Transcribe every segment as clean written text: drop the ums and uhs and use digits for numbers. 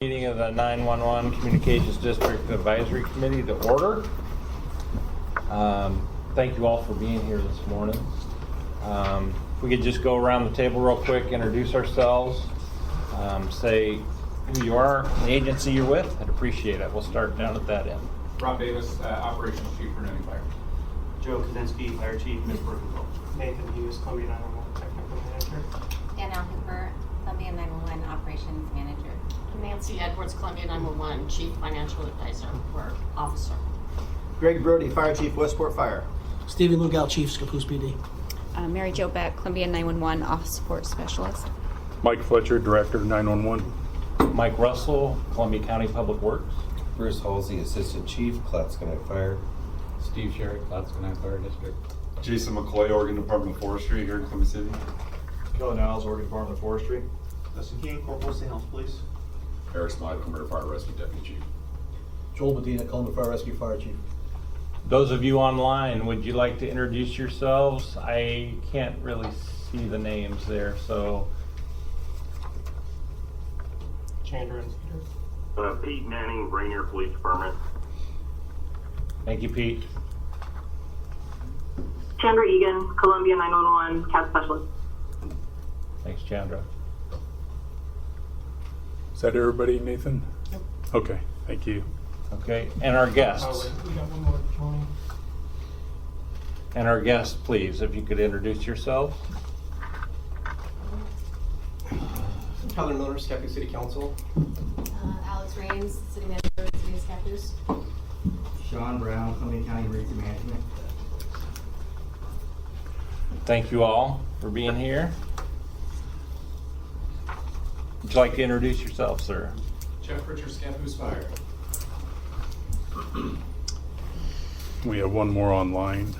Meeting of the 911 Communications District Advisory Committee to order. Thank you all for being here this morning. If we could just go around the table real quick, introduce ourselves, say who you are, the agency you're with. I'd appreciate it. We'll start down at that end. Rob Davis, Operations Chief for Nutting Fire. Joe Kaczynski, Fire Chief, Ms. Burkeville. Nathan Hughes, Columbia 911 Technical Manager. Danielle Hooper, Columbia 911 Operations Manager. Nancy Edwards, Columbia 911, Chief Financial Advisor or Officer. Greg Brody, Fire Chief, Westport Fire. Stephen Lugal, Chief, Scappoose PD. Mary Jo Beck, Columbia 911 Office Support Specialist. Mike Fletcher, Director, 911. Mike Russell, Columbia County Public Works. Bruce Halsey, Assistant Chief, Clatskanie Fire. Steve Sherry, Clatskanie Fire District. Jason McCoy, Oregon Department of Forestry here in Columbia City. Kelly Niles, Oregon Department of Forestry. Dustin King, Corporal St. Helens Police. Eric Smythe, Columbia Fire Rescue Deputy Chief. Joel Medina, Columbia Fire Rescue Fire Chief. Those of you online, would you like to introduce yourselves? I can't really see the names there, so. Chandra and Peter. Pete Manning, Rainier Police Department. Thank you, Pete. Chandra Egan, Columbia 911 CAD Specialist. Thanks, Chandra. Is that everybody, Nathan? Yep. Okay, thank you. Okay, and our guests. Oh, wait, we got one more joining. And our guests, please, if you could introduce yourselves. Tyler Miller, Scappoose City Council. Alex Raines, City Manager, City of Scappoose. Sean Brown, Columbia County Emergency Management. Thank you all for being here. Would you like to introduce yourself, sir? Jeff Richards, Scappoose Fire. We have one more online.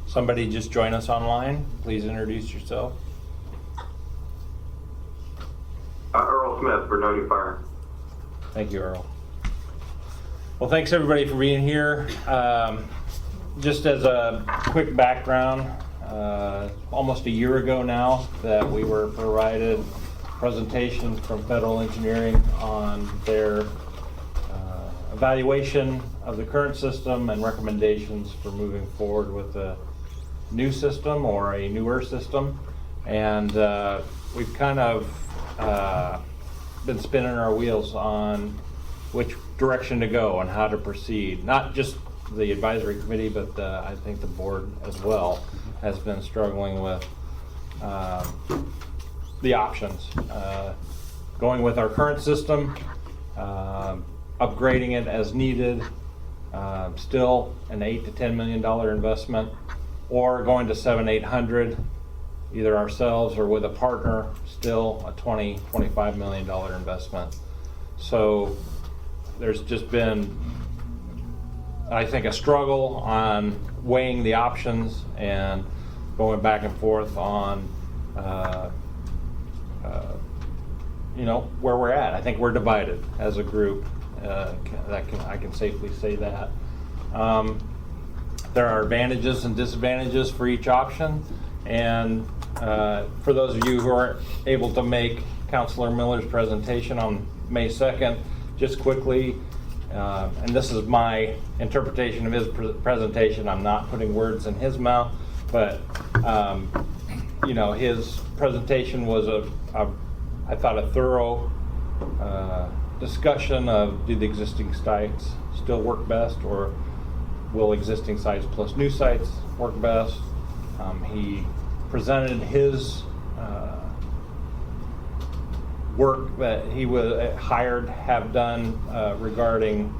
Somebody just join us online. Please introduce yourself. Earl Smith for Nutting Fire. Thank you, Earl. Well, thanks everybody for being here. Just as a quick background, almost a year ago now that we were provided presentations from Federal Engineering on their evaluation of the current system and recommendations for moving forward with a new system or a newer system. And we've kind of been spinning our wheels on which direction to go and how to proceed. Not just the advisory committee, but I think the board as well has been struggling with the options. Going with our current system, upgrading it as needed, still an $8 to $10 million investment, or going to 7-800, either ourselves or with a partner, still a $20, $25 million investment. So there's just been, I think, a struggle on weighing the options and going back and forth on where we're at. I think we're divided as a group. I can safely say that. There are advantages and disadvantages for each option, and for those of you who aren't able to make Councilor Miller's presentation on May 2nd, just quickly, and this is my interpretation of his presentation. I'm not putting words in his mouth, but his presentation was I thought a thorough discussion of, do the existing sites still work best, or will existing sites plus new sites work best? He presented his work that he was hired have done regarding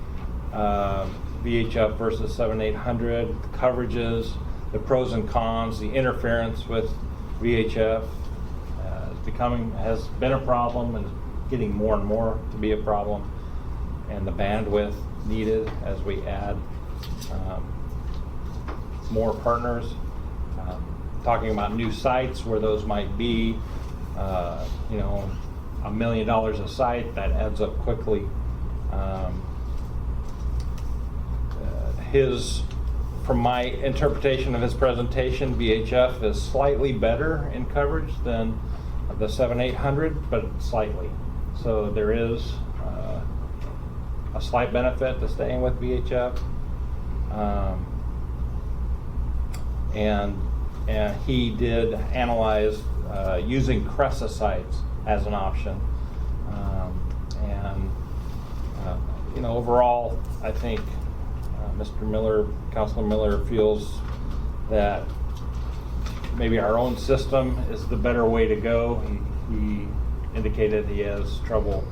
VHF versus 7-800, the coverages, the pros and cons, the interference with VHF has been a problem and getting more and more to be a problem, and the bandwidth needed as we add more partners. Talking about new sites, where those might be, $1 million a site, that adds up quickly. From my interpretation of his presentation, VHF is slightly better in coverage than the 7-800, but slightly. So there is a slight benefit to staying with VHF. And he did analyze using Cresa sites as an option. Overall, I think Mr. Miller, Councilor Miller, feels that maybe our own system is the better way to go. He indicated he has trouble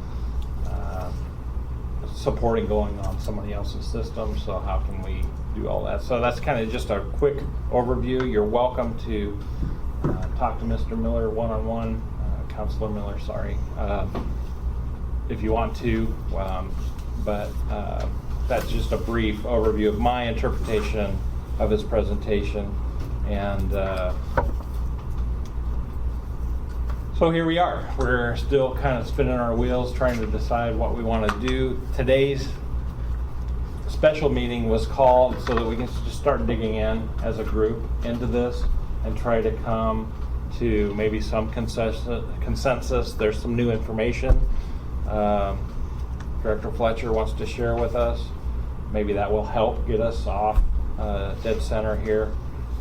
supporting going on somebody else's system, so how can we do all that? So that's kind of just a quick overview. You're welcome to talk to Mr. Miller one-on-one, Councilor Miller, sorry, if you want to, but that's just a brief overview of my interpretation of his presentation. And so here we are. We're still kind of spinning our wheels trying to decide what we want to do. Today's special meeting was called so that we can just start digging in as a group into this and try to come to maybe some consensus. There's some new information Director Fletcher wants to share with us. Maybe that will help get us off dead center here.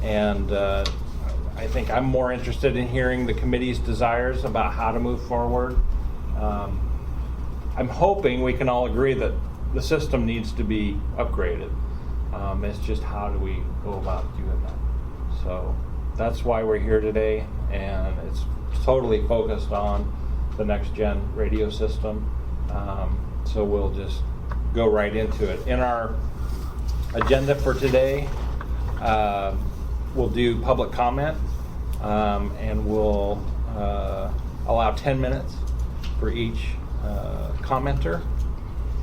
And I think I'm more interested in hearing the committee's desires about how to move forward. I'm hoping we can all agree that the system needs to be upgraded. It's just how do we go about doing that? So that's why we're here today, and it's totally focused on the next gen radio system. So we'll just go right into it. In our agenda for today, we'll do public comment, and we'll allow 10 minutes for each commenter,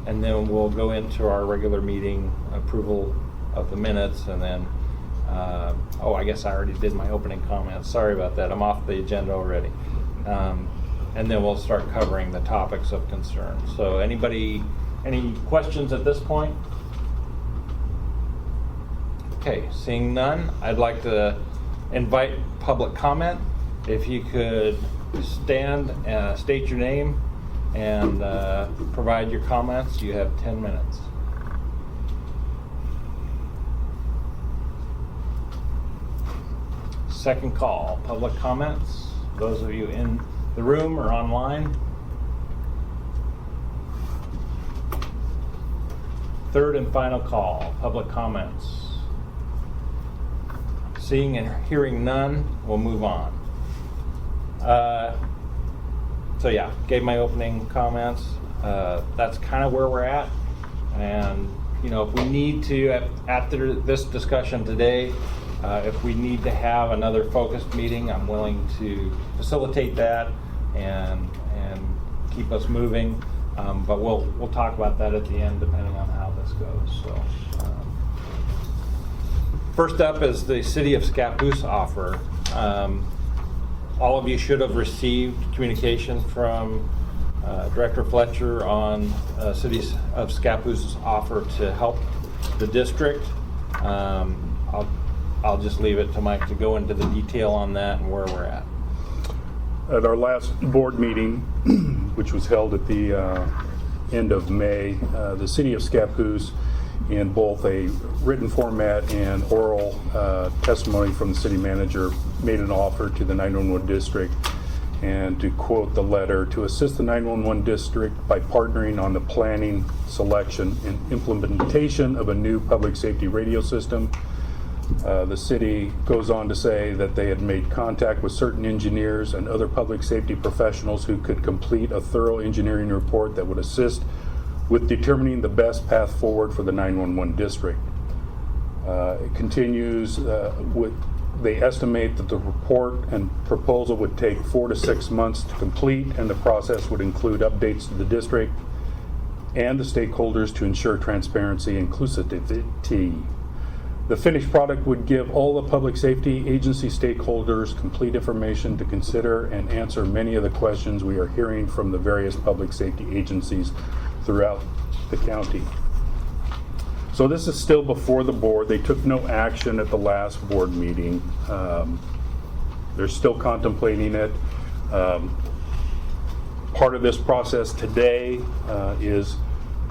and then we'll go into our regular meeting approval of the minutes, and then I guess I already did my opening comments. Sorry about that. I'm off the agenda already. And then we'll start covering the topics of concern. So any questions at this point? Okay, seeing none, I'd like to invite public comment. If you could stand, state your name, and provide your comments. You have 10 minutes. Second call, public comments. Those of you in the room or online. Third and final call, public comments. Seeing and hearing none, we'll move on. So yeah, gave my opening comments. That's kind of where we're at. And if we need to, after this discussion today, if we need to have another focused meeting, I'm willing to facilitate that and keep us moving. But we'll talk about that at the end, depending on how this goes. So, first up is the City of Scappoose offer. All of you should have received communication from Director Fletcher on City of Scappoose offer to help the district. I'll just leave it to Mike to go into the detail on that and where we're at. At our last board meeting, which was held at the end of May, the City of Scappoose, in both a written format and oral testimony from the city manager, made an offer to the 911 district, and to quote the letter, to assist the 911 district by partnering on the planning, selection, and implementation of a new public safety radio system. The city goes on to say that they had made contact with certain engineers and other public safety professionals who could complete a thorough engineering report that would assist with determining the best path forward for the 911 district. It continues they estimate that the report and proposal would take 4 to 6 months to complete, and the process would include updates to the district and the stakeholders to ensure transparency and inclusivity. The finished product would give all the public safety agency stakeholders complete information to consider and answer many of the questions we are hearing from the various public safety agencies throughout the county. So this is still before the board. They took no action at the last board meeting. They're still contemplating it. Part of this process today is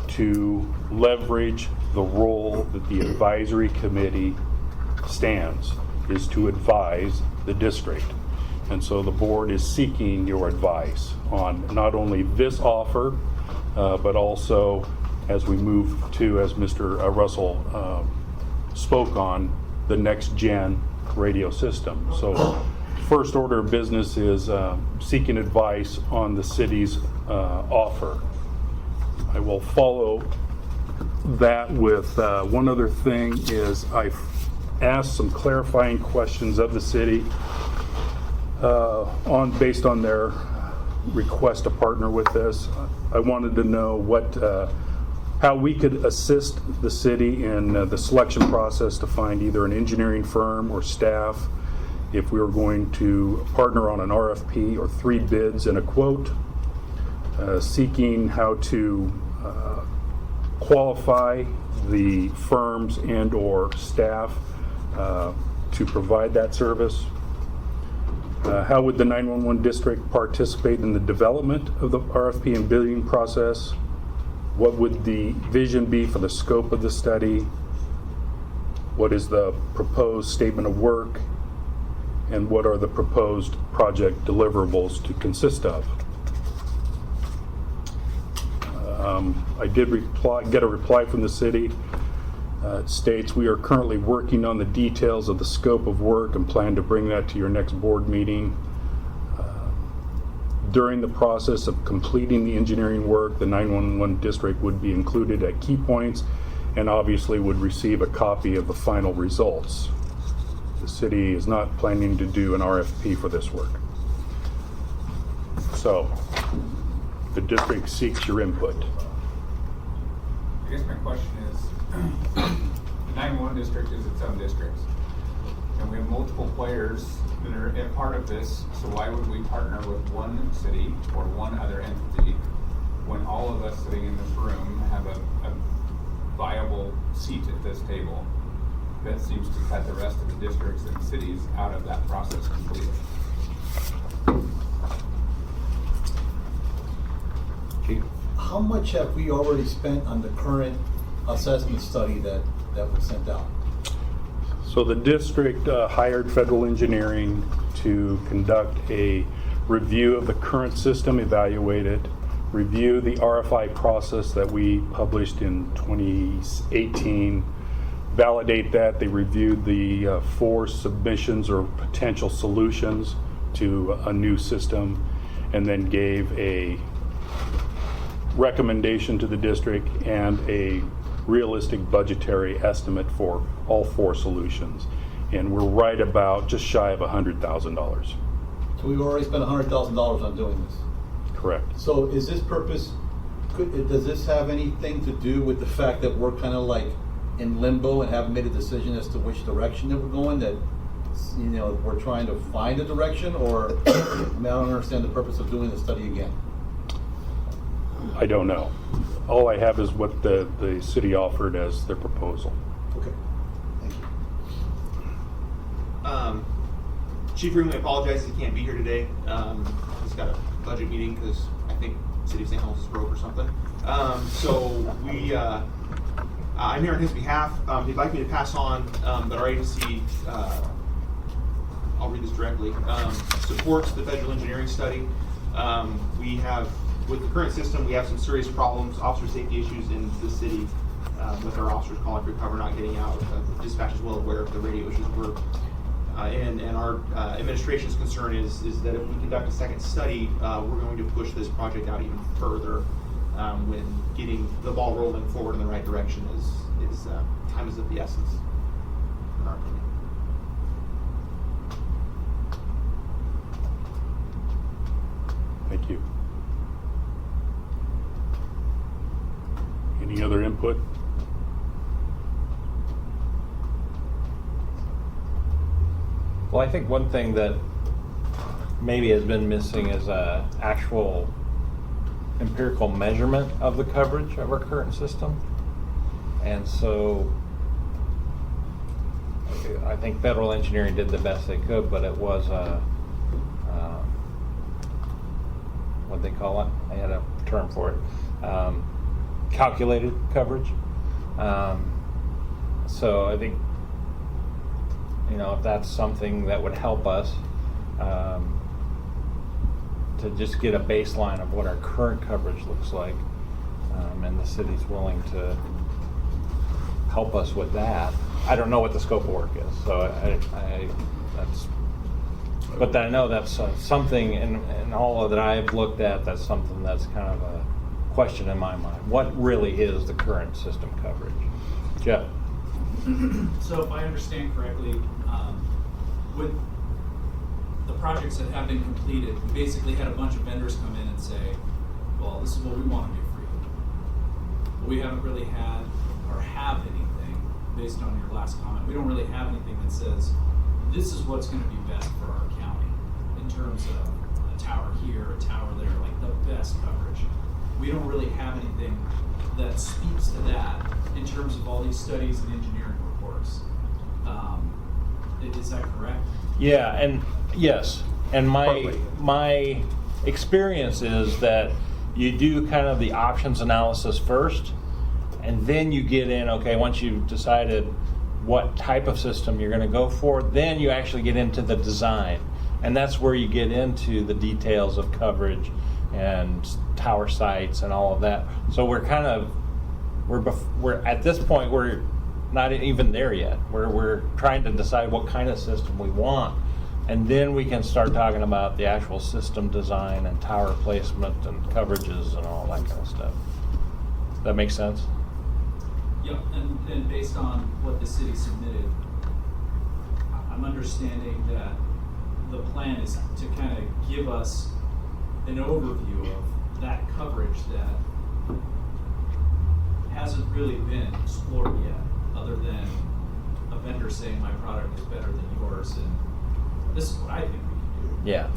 to leverage the role that the advisory committee stands, is to advise the district. And so the board is seeking your advice on not only this offer, but also as we move to, as Mr. Russell spoke on, the next gen radio system. So first order of business is seeking advice on the city's offer. I will follow that with one other thing is I've asked some clarifying questions of the city based on their request to partner with us. I wanted to know how we could assist the city in the selection process to find either an engineering firm or staff, if we were going to partner on an RFP or 3 bids and a quote, seeking how to qualify the firms and or staff to provide that service. How would the 911 district participate in the development of the RFP and bidding process? What would the vision be for the scope of the study? What is the proposed statement of work? And what are the proposed project deliverables to consist of? I did get a reply from the city. It states, we are currently working on the details of the scope of work and plan to bring that to your next board meeting. During the process of completing the engineering work, the 911 district would be included at key points and obviously would receive a copy of the final results. The city is not planning to do an RFP for this work. So, the district seeks your input. I guess my question is, the 911 district is its own district. And we have multiple players that are a part of this, so why would we partner with one city or one other entity when all of us sitting in this room have a viable seat at this table? That seems to cut the rest of the districts and cities out of that process completely. Chief? How much have we already spent on the current assessment study that was sent out? So the district hired federal engineering to conduct a review of the current system, evaluate it, review the RFI process that we published in 2018, validate that. They reviewed the 4 submissions or potential solutions to a new system, and then gave a recommendation to the district and a realistic budgetary estimate for all 4 solutions. And we're right about just shy of $100,000. So we've already spent $100,000 on doing this. Correct. So is this purpose, does this have anything to do with the fact that we're kind of like in limbo and haven't made a decision as to which direction that we're going, that, you know, we're trying to find a direction? Or I mean, I don't understand the purpose of doing the study again. I don't know. All I have is what the city offered as their proposal. Okay, thank you. Chief Room, I apologize he can't be here today. He's got a budget meeting because I think City of St. Helens is broke or something. I'm here on his behalf. He'd like me to pass on that our agency, I'll read this directly, supports the federal engineering study. We have, with the current system, we have some serious problems, officer safety issues in the city with our officers calling for cover, not getting out. Dispatch is well aware of the radio issues we're and our administration's concern is that if we conduct a second study, we're going to push this project out even further when getting the ball rolling forward in the right direction is time is of the essence, in our opinion. Thank you. Any other input? Well, I think one thing that maybe has been missing is a actual empirical measurement of the coverage of our current system. And so I think federal engineering did the best they could, but it was what they call it, they had a term for it, calculated coverage. So I think, if that's something that would help us to just get a baseline of what our current coverage looks like, and the city's willing to help us with that. I don't know what the scope of work is, so but I know that's something in all that I've looked at, that's something that's kind of a question in my mind. What really is the current system coverage? Jeff? So if I understand correctly, with the projects that have been completed, we basically had a bunch of vendors come in and say, well, this is what we want to do for you. But we haven't really had or have anything, based on your last comment, we don't really have anything that says, this is what's going to be best for our county in terms of a tower here, a tower there, like the best coverage. We don't really have anything that speaks to that in terms of all these studies and engineering reports. Is that correct? Yeah, and yes, and my experience is that you do kind of the options analysis first, and then you get in, okay, once you've decided what type of system you're going to go for, then you actually get into the design. And that's where you get into the details of coverage and tower sites and all of that. So we're at this point, we're not even there yet. We're trying to decide what kind of system we want. And then we can start talking about the actual system design and tower placement and coverages and all that kind of stuff. That makes sense? Yep, and based on what the city submitted, I'm understanding that the plan is to kind of give us an overview of that coverage that hasn't really been explored yet, other than a vendor saying my product is better than yours, and this is what I think we can do. Yeah.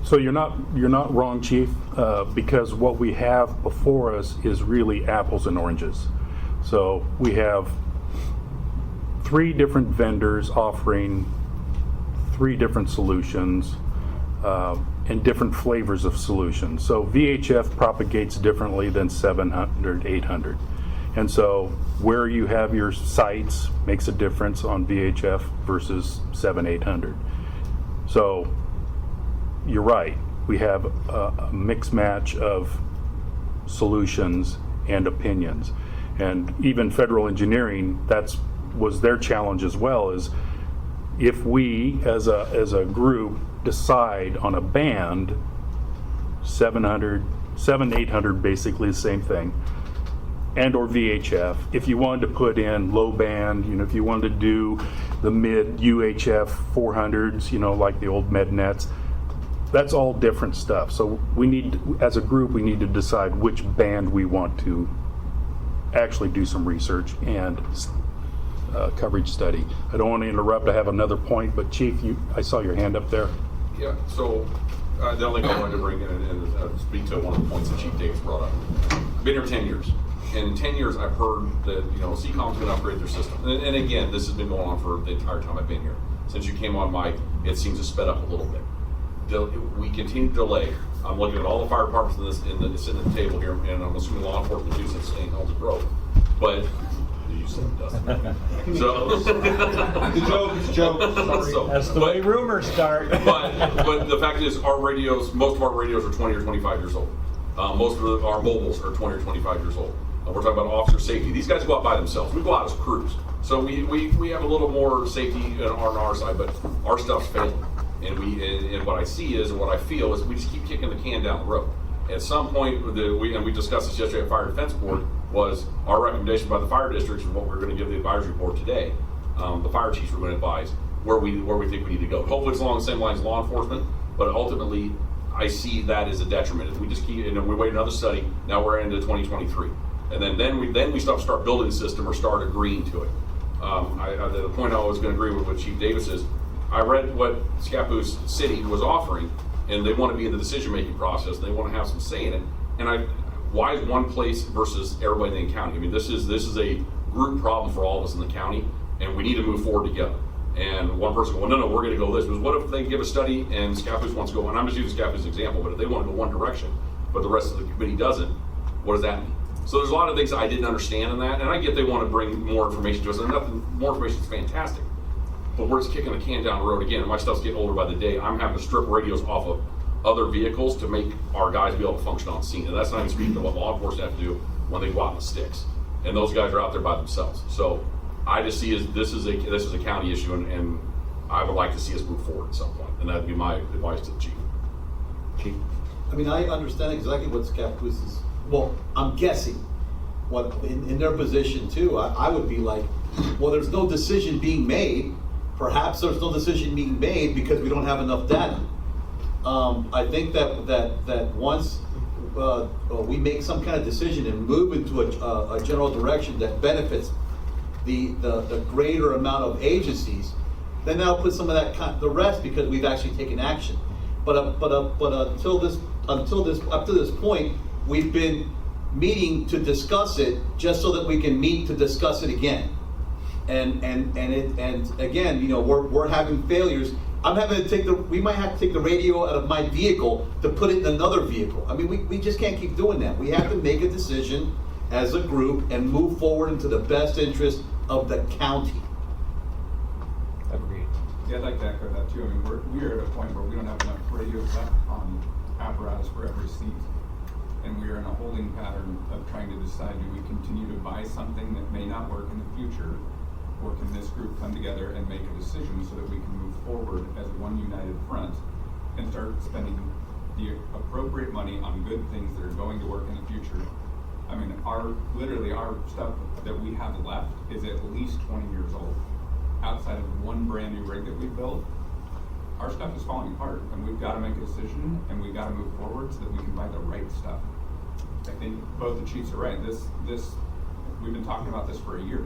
So you're not wrong, Chief, because what we have before us is really apples and oranges. So we have 3 different vendors offering 3 different solutions and different flavors of solutions. So VHF propagates differently than 700, 800. And so where you have your sites makes a difference on VHF versus 700-800. So you're right. We have a mixed match of solutions and opinions. And even federal engineering, was their challenge as well, is if we as a group decide on a band, 700, 800, basically the same thing, and or VHF, if you wanted to put in low band, if you wanted to do the mid UHF 400s, like the old MedNets, that's all different stuff. So we need, as a group, we need to decide which band we want to actually do some research and coverage study. I don't want to interrupt. I have another point, but Chief, I saw your hand up there. Yeah, so the only thing I wanted to bring in and speak to one of the points that Chief Davis brought up. I've been here 10 years. And in 10 years, I've heard that, CCOM's going to upgrade their system. And again, this has been going on for the entire time I've been here. Since you came on, Mike, it seems to sped up a little bit. We continue to delay. I'm looking at all the fire departments sitting at the table here, and I'm assuming law enforcement too, since St. Helens Grove. But you said it doesn't. So it's a joke. So, that's the way rumors start. but the fact is, most of our radios are 20 or 25 years old. Most of our mobiles are 20 or 25 years old. We're talking about officer safety. These guys go out by themselves. We go out as crews. So we have a little more safety on our side, but our stuff's failing. And what I see is, and what I feel is, we just keep kicking the can down the road. At some point, we discussed this yesterday at Fire Defense Board, was our recommendation by the fire districts and what we're going to give the advisory board today. The fire chiefs were going to advise where we think we need to go. Hopefully it's along the same lines as law enforcement, but ultimately I see that as a detriment. If we just keep, we wait another study, now we're into 2023. And then we start building the system or start agreeing to it. The point I was going to agree with Chief Davis is, I read what Scappoose City was offering, and they want to be in the decision-making process. They want to have some say in it. And why is one place versus everybody in the county? I mean, this is a group problem for all of us in the county, and we need to move forward together. And one person goes, well, no, we're gonna go this. Because what if they give a study and Scappoose wants to go, and I'm just using Scappoose as an example, but if they want to go one direction, but the rest of the committee doesn't, what does that mean? So there's a lot of things that I didn't understand in that, and I get they want to bring more information to us, and nothing, more information is fantastic. But we're just kicking the can down the road again. My stuff's getting older by the day. I'm having to strip radios off of other vehicles to make our guys be able to function on scene. And that's not even speaking to what law enforcement have to do when they go out in the sticks. And those guys are out there by themselves. So I just see this is a county issue, and I would like to see us move forward at some point. And that'd be my advice to the chief. Chief? I mean, I understand exactly what Scappoose is, well, I'm guessing, what, in their position too, I would be like, well, there's no decision being made. Perhaps there's no decision being made because we don't have enough data. I think that once we make some kind of decision and move into a general direction that benefits the greater amount of agencies, then that'll put some of that the rest because we've actually taken action. But up to this point, we've been meeting to discuss it just so that we can meet to discuss it again. And again, you know, we're having failures. I'm having to we might have to take the radio out of my vehicle to put it in another vehicle. I mean, we just can't keep doing that. We have to make a decision as a group and move forward into the best interest of the county. Agreed. Yeah, I'd like to echo that too. I mean, we're at a point where we don't have enough radios left on apparatus for every seat. And we are in a holding pattern of trying to decide, do we continue to buy something that may not work in the future? Or can this group come together and make a decision so that we can move forward as one united front and start spending the appropriate money on good things that are going to work in the future? I mean, literally our stuff that we have left is at least 20 years old. Outside of one brand new rig that we built, our stuff is falling apart, and we've got to make a decision, and we've got to move forward so that we can buy the right stuff. I think both the chiefs are right. We've been talking about this for a year.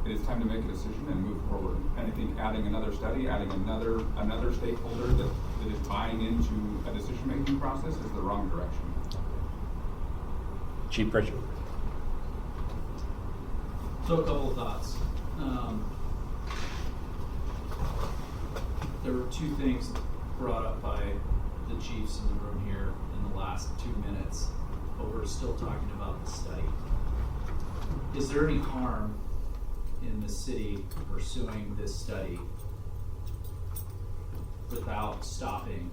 It is time to make a decision and move forward. And I think adding another study, adding another stakeholder that is buying into a decision-making process is the wrong direction. Chief Pritchard. So a couple of thoughts. There were two things brought up by the chiefs in the room here in the last 2 minutes, but we're still talking about the study. Is there any harm in the city pursuing this study without stopping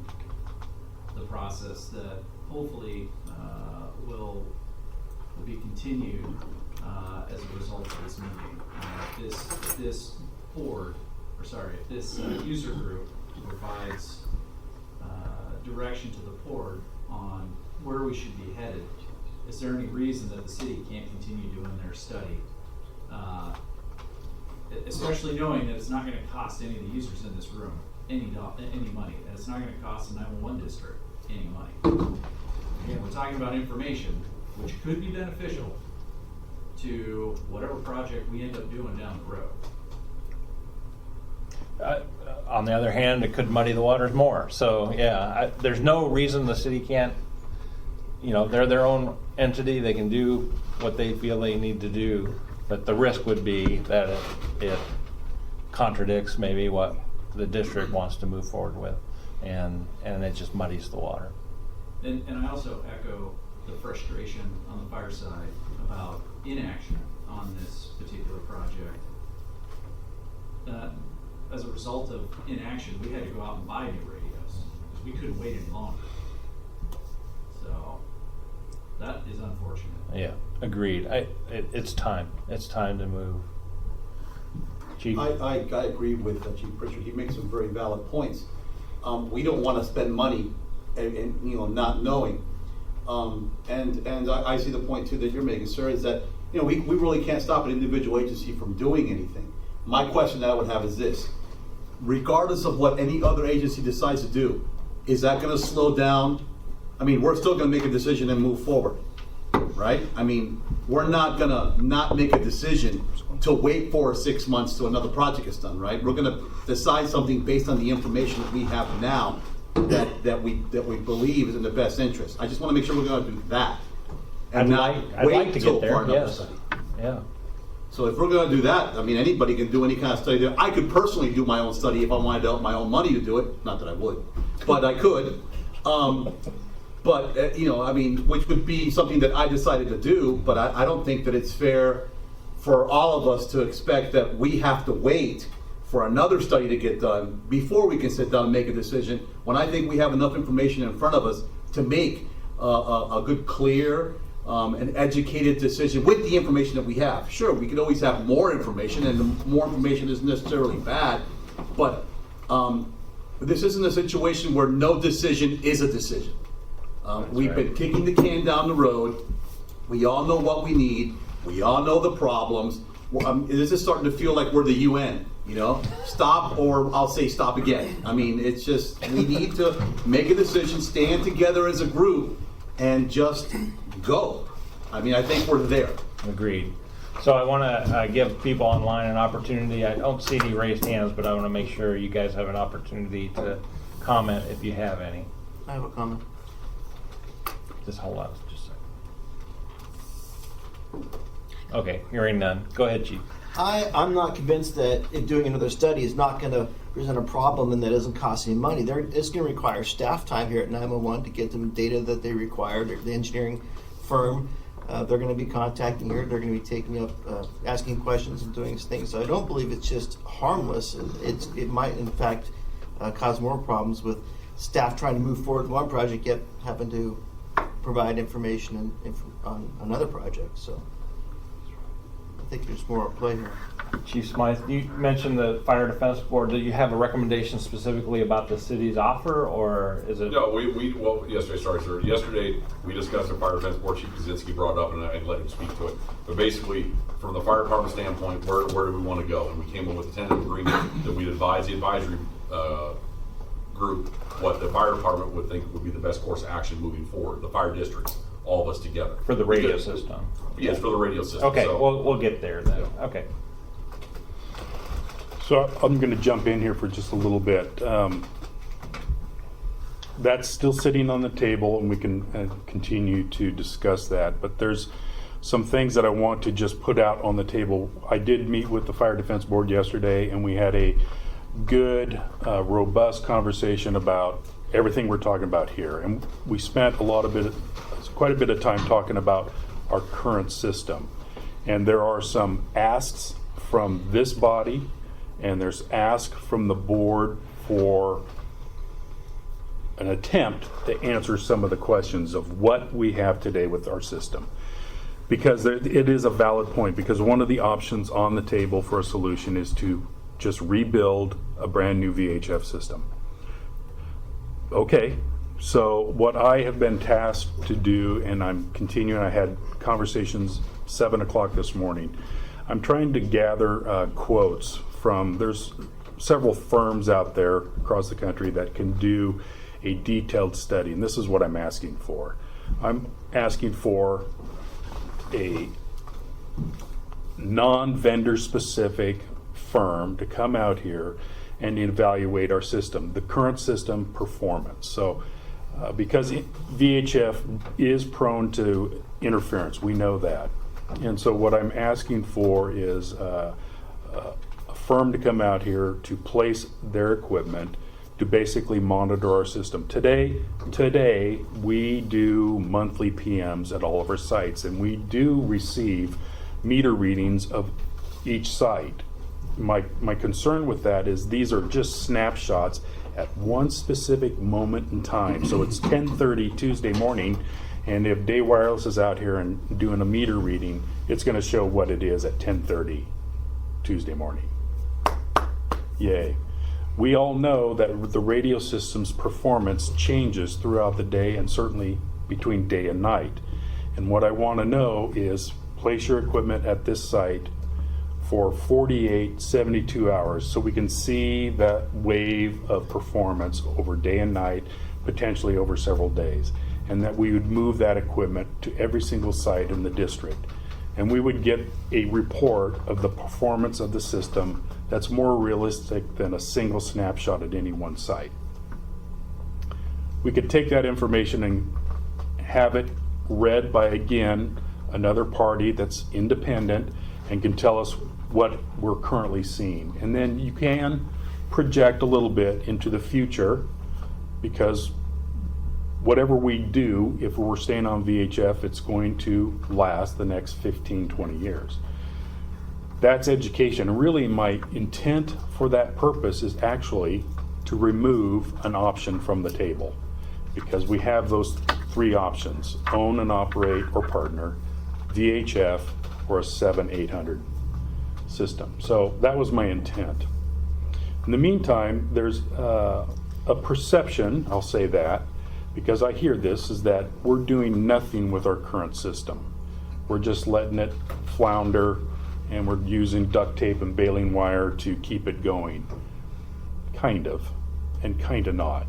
the process that hopefully will be continued as a result of this meeting? If this board, or sorry, if this user group provides direction to the board on where we should be headed, is there any reason that the city can't continue doing their study? Especially knowing that it's not going to cost any of the users in this room any money, and it's not going to cost the 911 district any money. Again, we're talking about information which could be beneficial to whatever project we end up doing down the road. On the other hand, it could muddy the waters more. So yeah, there's no reason the city can't, they're their own entity. They can do what they feel they need to do. But the risk would be that it contradicts maybe what the district wants to move forward with. And it just muddies the water. And I also echo the frustration on the fire side about inaction on this particular project. As a result of inaction, we had to go out and buy new radios because we couldn't wait any longer. So that is unfortunate. Yeah, agreed. It's time. It's time to move. Chief? I agree with Chief Pritchard. He makes some very valid points. We don't want to spend money and not knowing. And I see the point too that you're making, sir, is that we really can't stop an individual agency from doing anything. My question that I would have is this: regardless of what any other agency decides to do, is that going to slow down? I mean, we're still going to make a decision and move forward, right? I mean, we're not going to not make a decision to wait for 6 months till another project is done, right? We're going to decide something based on the information that we have now that we believe is in the best interest. I just want to make sure we're going to do that and I'd like to get there. Yes. Yeah. So if we're gonna do that, I mean, anybody can do any kind of study there. I could personally do my own study if I wanted out my own money to do it. Not that I would, but I could. You know, I mean, which would be something that I decided to do, but I don't think that it's fair for all of us to expect that we have to wait for another study to get done before we can sit down and make a decision, when I think we have enough information in front of us to make a good, clear, and educated decision with the information that we have. Sure, we could always have more information, and the more information isn't necessarily bad, but this isn't a situation where no decision is a decision. We've been kicking the can down the road. We all know what we need. We all know the problems. This is starting to feel like we're the UN, you know? Stop, or I'll say stop again. I mean, it's just, we need to make a decision, stand together as a group, and just go. I mean, I think we're there. Agreed. So I want to give people online an opportunity. I don't see any raised hands, but I want to make sure you guys have an opportunity to comment if you have any. I have a comment. Just hold on just a second. Okay, hearing none. Go ahead, Chief. I'm not convinced that doing another study is not going to present a problem and that doesn't cost any money. It's going to require staff time here at 911 to get them data that they require. The engineering firm, they're going to be contacting here. They're going to be taking up, asking questions and doing things. So I don't believe it's just harmless. It might, in fact, cause more problems with staff trying to move forward with one project yet having to provide information on another project. So I think there's more at play here. Chief Smythe, you mentioned the Fire Defense Board. Do you have a recommendation specifically about the city's offer, or is it? No, well, yesterday, sorry, sir. Yesterday, we discussed the Fire Defense Board. Chief Kaczynski brought it up, and I let him speak to it. But basically, from the fire department standpoint, where do we want to go? And we came up with a tentative agreement that we'd advise the advisory group what the fire department would think would be the best course of action moving forward. The fire districts, all of us together. For the radio system? Yes, for the radio system. Okay, so, we'll get there then. Yeah. Okay. So I'm going to jump in here for just a little bit. That's still sitting on the table, and we can continue to discuss that. But there's some things that I want to just put out on the table. I did meet with the Fire Defense Board yesterday, and we had a good, robust conversation about everything we're talking about here. And we spent quite a bit of time talking about our current system. And there are some asks from this body, and there's ask from the board for an attempt to answer some of the questions of what we have today with our system. Because it is a valid point, because one of the options on the table for a solution is to just rebuild a brand new VHF system. Okay, so what I have been tasked to do, and I'm continuing, I had conversations 7 o'clock this morning. I'm trying to gather quotes from, there's several firms out there across the country that can do a detailed study, and this is what I'm asking for. I'm asking for a non-vendor specific firm to come out here and evaluate our system, the current system performance. So because VHF is prone to interference, we know that. And so what I'm asking for is a firm to come out here to place their equipment to basically monitor our system. Today we do monthly PMs at all of our sites, and we do receive meter readings of each site. My concern with that is these are just snapshots at one specific moment in time. So it's 10:30 Tuesday morning, and if Day Wireless is out here and doing a meter reading, it's going to show what it is at 10:30 Tuesday morning. Yay. We all know that the radio system's performance changes throughout the day, and certainly between day and night. And what I want to know is place your equipment at this site for 48, 72 hours so we can see that wave of performance over day and night, potentially over several days, and that we would move that equipment to every single site in the district. And we would get a report of the performance of the system that's more realistic than a single snapshot at any one site. We could take that information and have it read by, again, another party that's independent, and can tell us what we're currently seeing. And then you can project a little bit into the future, because whatever we do, if we're staying on VHF, it's going to last the next 15, 20 years. That's education. And really my intent for that purpose is actually to remove an option from the table, because we have those three options: own and operate or partner, VHF, or a 7-800 system. So that was my intent. In the meantime, there's a perception, I'll say that, because I hear this, is that we're doing nothing with our current system. We're just letting it flounder, and we're using duct tape and baling wire to keep it going. Kind of, and kind of not.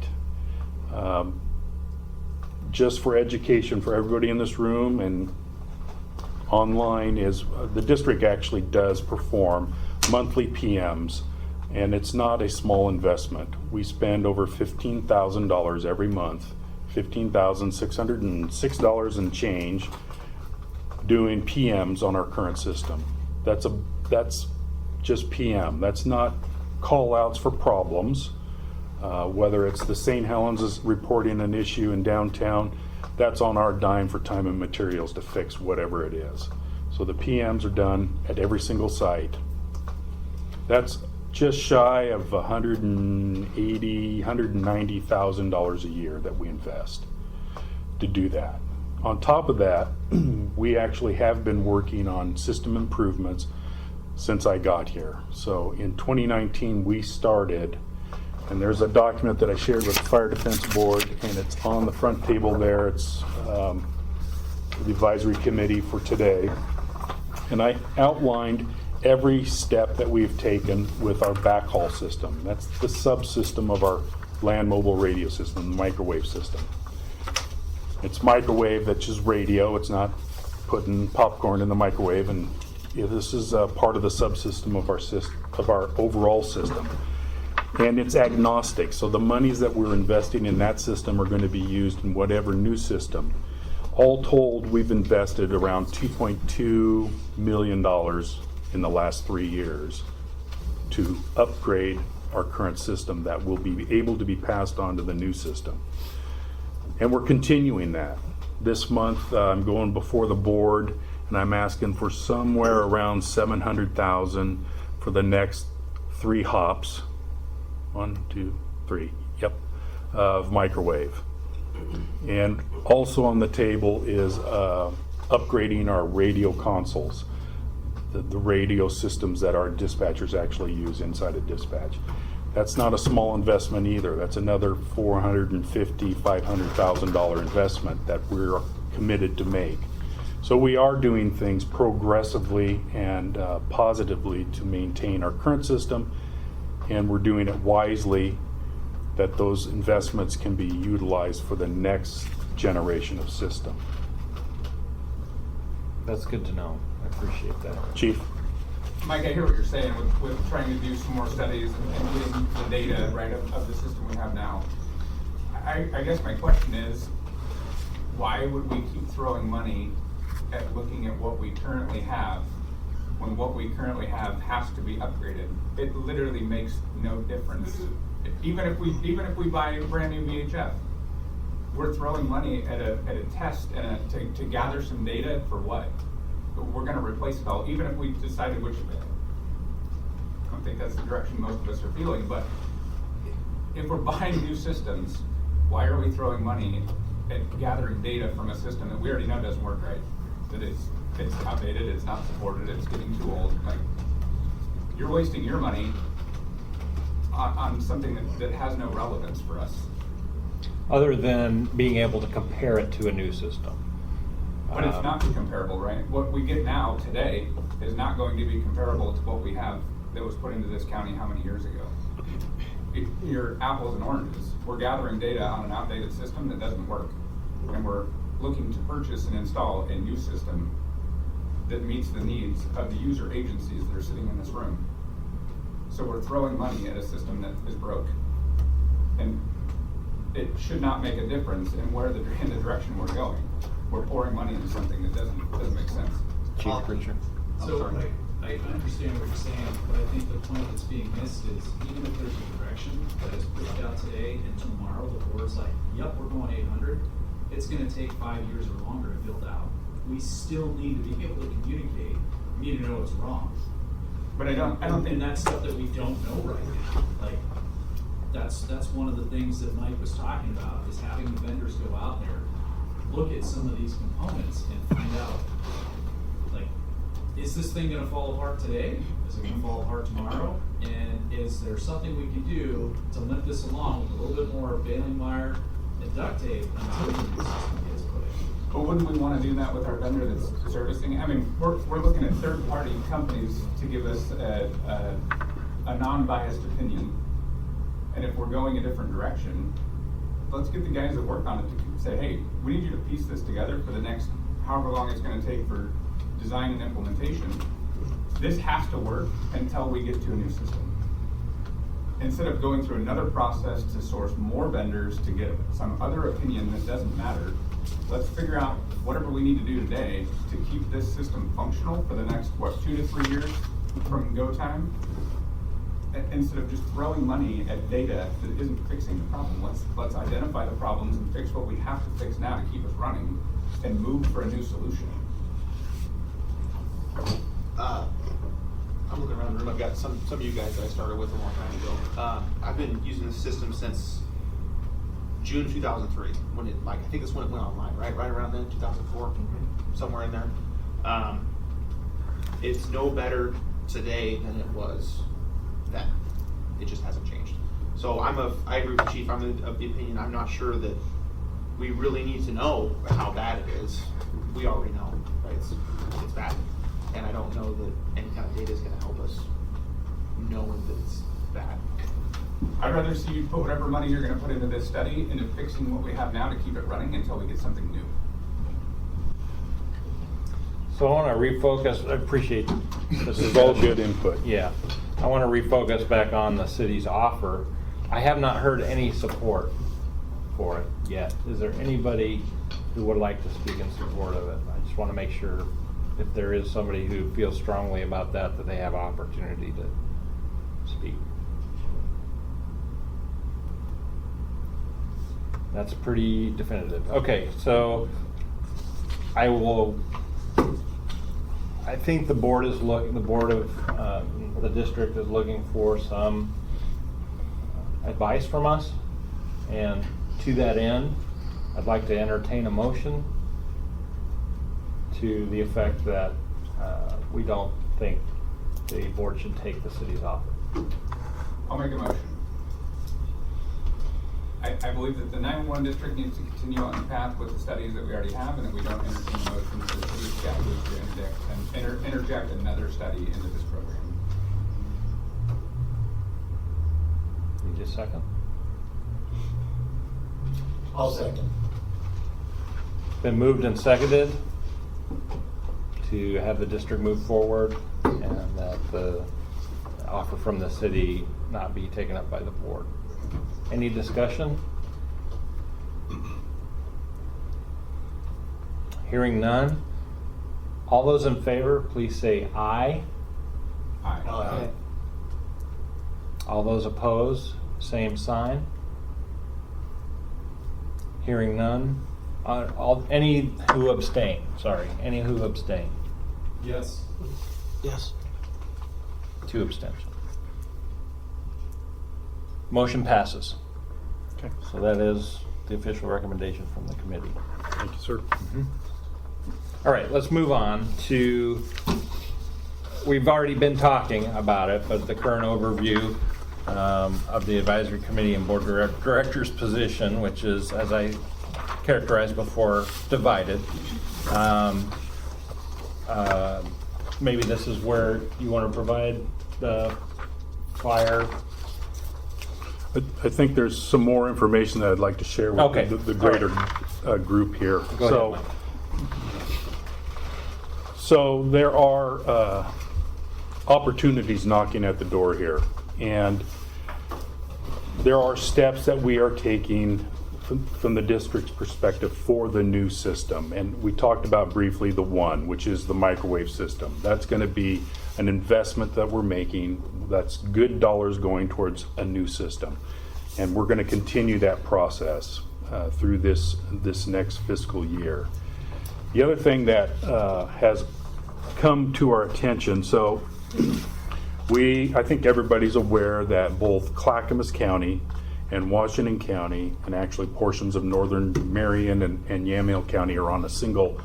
Just for education for everybody in this room and online, is the district actually does perform monthly PMs, and it's not a small investment. We spend over $15,000 every month, $15,606 and change, doing PMs on our current system. That's just PM. That's not call outs for problems. Whether it's the St. Helens is reporting an issue in downtown, that's on our dime for time and materials to fix whatever it is. So the PMs are done at every single site. That's just shy of $180,000, $190,000 a year that we invest to do that. On top of that, we actually have been working on system improvements since I got here. So in 2019, we started, and there's a document that I shared with the Fire Defense Board, and it's on the front table there. It's the advisory committee for today. And I outlined every step that we've taken with our backhaul system. That's the subsystem of our land mobile radio system, the microwave system. It's microwave, that's just radio. It's not putting popcorn in the microwave. And this is part of the subsystem of our overall system. And it's agnostic, so the monies that we're investing in that system are going to be used in whatever new system. All told, we've invested around $2.2 million in the last 3 years to upgrade our current system that will be able to be passed on to the new system. And we're continuing that. This month, I'm going before the board, and I'm asking for somewhere around $700,000 for the next 3 hops. 1, 2, 3, yep, of microwave. And also on the table is upgrading our radio consoles, the radio systems that our dispatchers actually use inside of dispatch. That's not a small investment either. That's another $450,000, $500,000 investment that we're committed to make. So we are doing things progressively and positively to maintain our current system, and we're doing it wisely, that those investments can be utilized for the next generation of system. That's good to know. I appreciate that. Chief? Mike, I hear what you're saying with trying to do some more studies and getting the data right of the system we have now. I guess my question is, why would we keep throwing money at looking at what we currently have when what we currently have has to be upgraded? It literally makes no difference. Even if we buy a brand new VHF, we're throwing money at a test and to gather some data for what? We're going to replace it all, even if we decided which. I don't think that's the direction most of us are feeling. But if we're buying new systems, why are we throwing money at gathering data from a system that we already know doesn't work right? That it's outdated, it's not supported, it's getting too old. Like, you're wasting your money on something that has no relevance for us. Other than being able to compare it to a new system. But it's not comparable, right? What we get now today is not going to be comparable to what we have that was put into this county how many years ago? You're apples and oranges. We're gathering data on an outdated system that doesn't work. And we're looking to purchase and install a new system that meets the needs of the user agencies that are sitting in this room. So we're throwing money at a system that is broke. And it should not make a difference in the direction we're going. We're pouring money into something that doesn't make sense. Chief Richard. So I understand what you're saying, but I think the point that's being missed is even if there's a direction that is pushed out today and tomorrow the board's like, yep, we're going 800, it's gonna take 5 years or longer to build out. We still need to be able to communicate, we need to know what's wrong. But I don't think. And that's stuff that we don't know right now. Like, that's one of the things that Mike was talking about, is having the vendors go out there, look at some of these components and find out, like, is this thing gonna fall apart today? Is it gonna fall apart tomorrow? And is there something we can do to limp this along with a little bit more baling wire and duct tape until the new system gets put in? But wouldn't we want to do that with our vendor that's servicing? I mean, we're looking at third-party companies to give us a non-biased opinion. And if we're going a different direction, let's get the guys that work on it to say, hey, we need you to piece this together for the next however long it's going to take for design and implementation. This has to work until we get to a new system. Instead of going through another process to source more vendors to get some other opinion that doesn't matter, let's figure out whatever we need to do today to keep this system functional for the next, 2 to 3 years from go time, instead of just throwing money at data that isn't fixing the problem. Let's identify the problems and fix what we have to fix now to keep us running and move for a new solution. I'm looking around the room. I've got some of you guys that I started with a long time ago. I've been using this system since June 2003, when it, like, I think it's when it went online, right around then, 2004, somewhere in there. It's no better today than it was then. It just hasn't changed. So I agree with the chief. I'm of the opinion, I'm not sure that we really need to know how bad it is. We already know, right? It's bad. And I don't know that any kind of data is going to help us knowing that it's bad. I'd rather see you put whatever money you're going to put into this study into fixing what we have now to keep it running until we get something new. So I want to refocus, I appreciate this. Is all good input. Yeah. I want to refocus back on the city's offer. I have not heard any support for it yet. Is there anybody who would like to speak in support of it? I just want to make sure if there is somebody who feels strongly about that, that they have opportunity to speak. That's pretty definitive. Okay, so I think the board of the district is looking for some advice from us, and to that end, I'd like to entertain a motion to the effect that we don't think the board should take the city's offer. I'll make a motion. I believe that the 911 district needs to continue on the path with the studies that we already have, and that we don't entertain a motion for the city of Scapa to interject another study into this program. Need a second? I'll second. Been moved and seconded to have the district move forward and that the offer from the city not be taken up by the board. Any discussion? Hearing none. All those in favor, please say aye. Aye. Aye. All those opposed, same sign. Hearing none. Any who abstain, sorry, any who abstain? Yes. Yes. 2 abstentions. Motion passes. Okay. So that is the official recommendation from the committee. Thank you, sir. All right, let's move on to, we've already been talking about it, but the current overview of the advisory committee and board director's position, which is, as I characterized before, divided. Maybe this is where you want to provide the flyer. I think there's some more information that I'd like to share with Okay. the greater group here. Go ahead, Mike. So there are opportunities knocking at the door here, and there are steps that we are taking from the district's perspective for the new system. And we talked about briefly the one, which is the microwave system. That's going to be an investment that we're making. That's good dollars going towards a new system. And we're going to continue that process through this next fiscal year. The other thing that has come to our attention, so I think everybody's aware that both Clackamas County and Washington County, and actually portions of northern Marion and Yamhill County, are on a single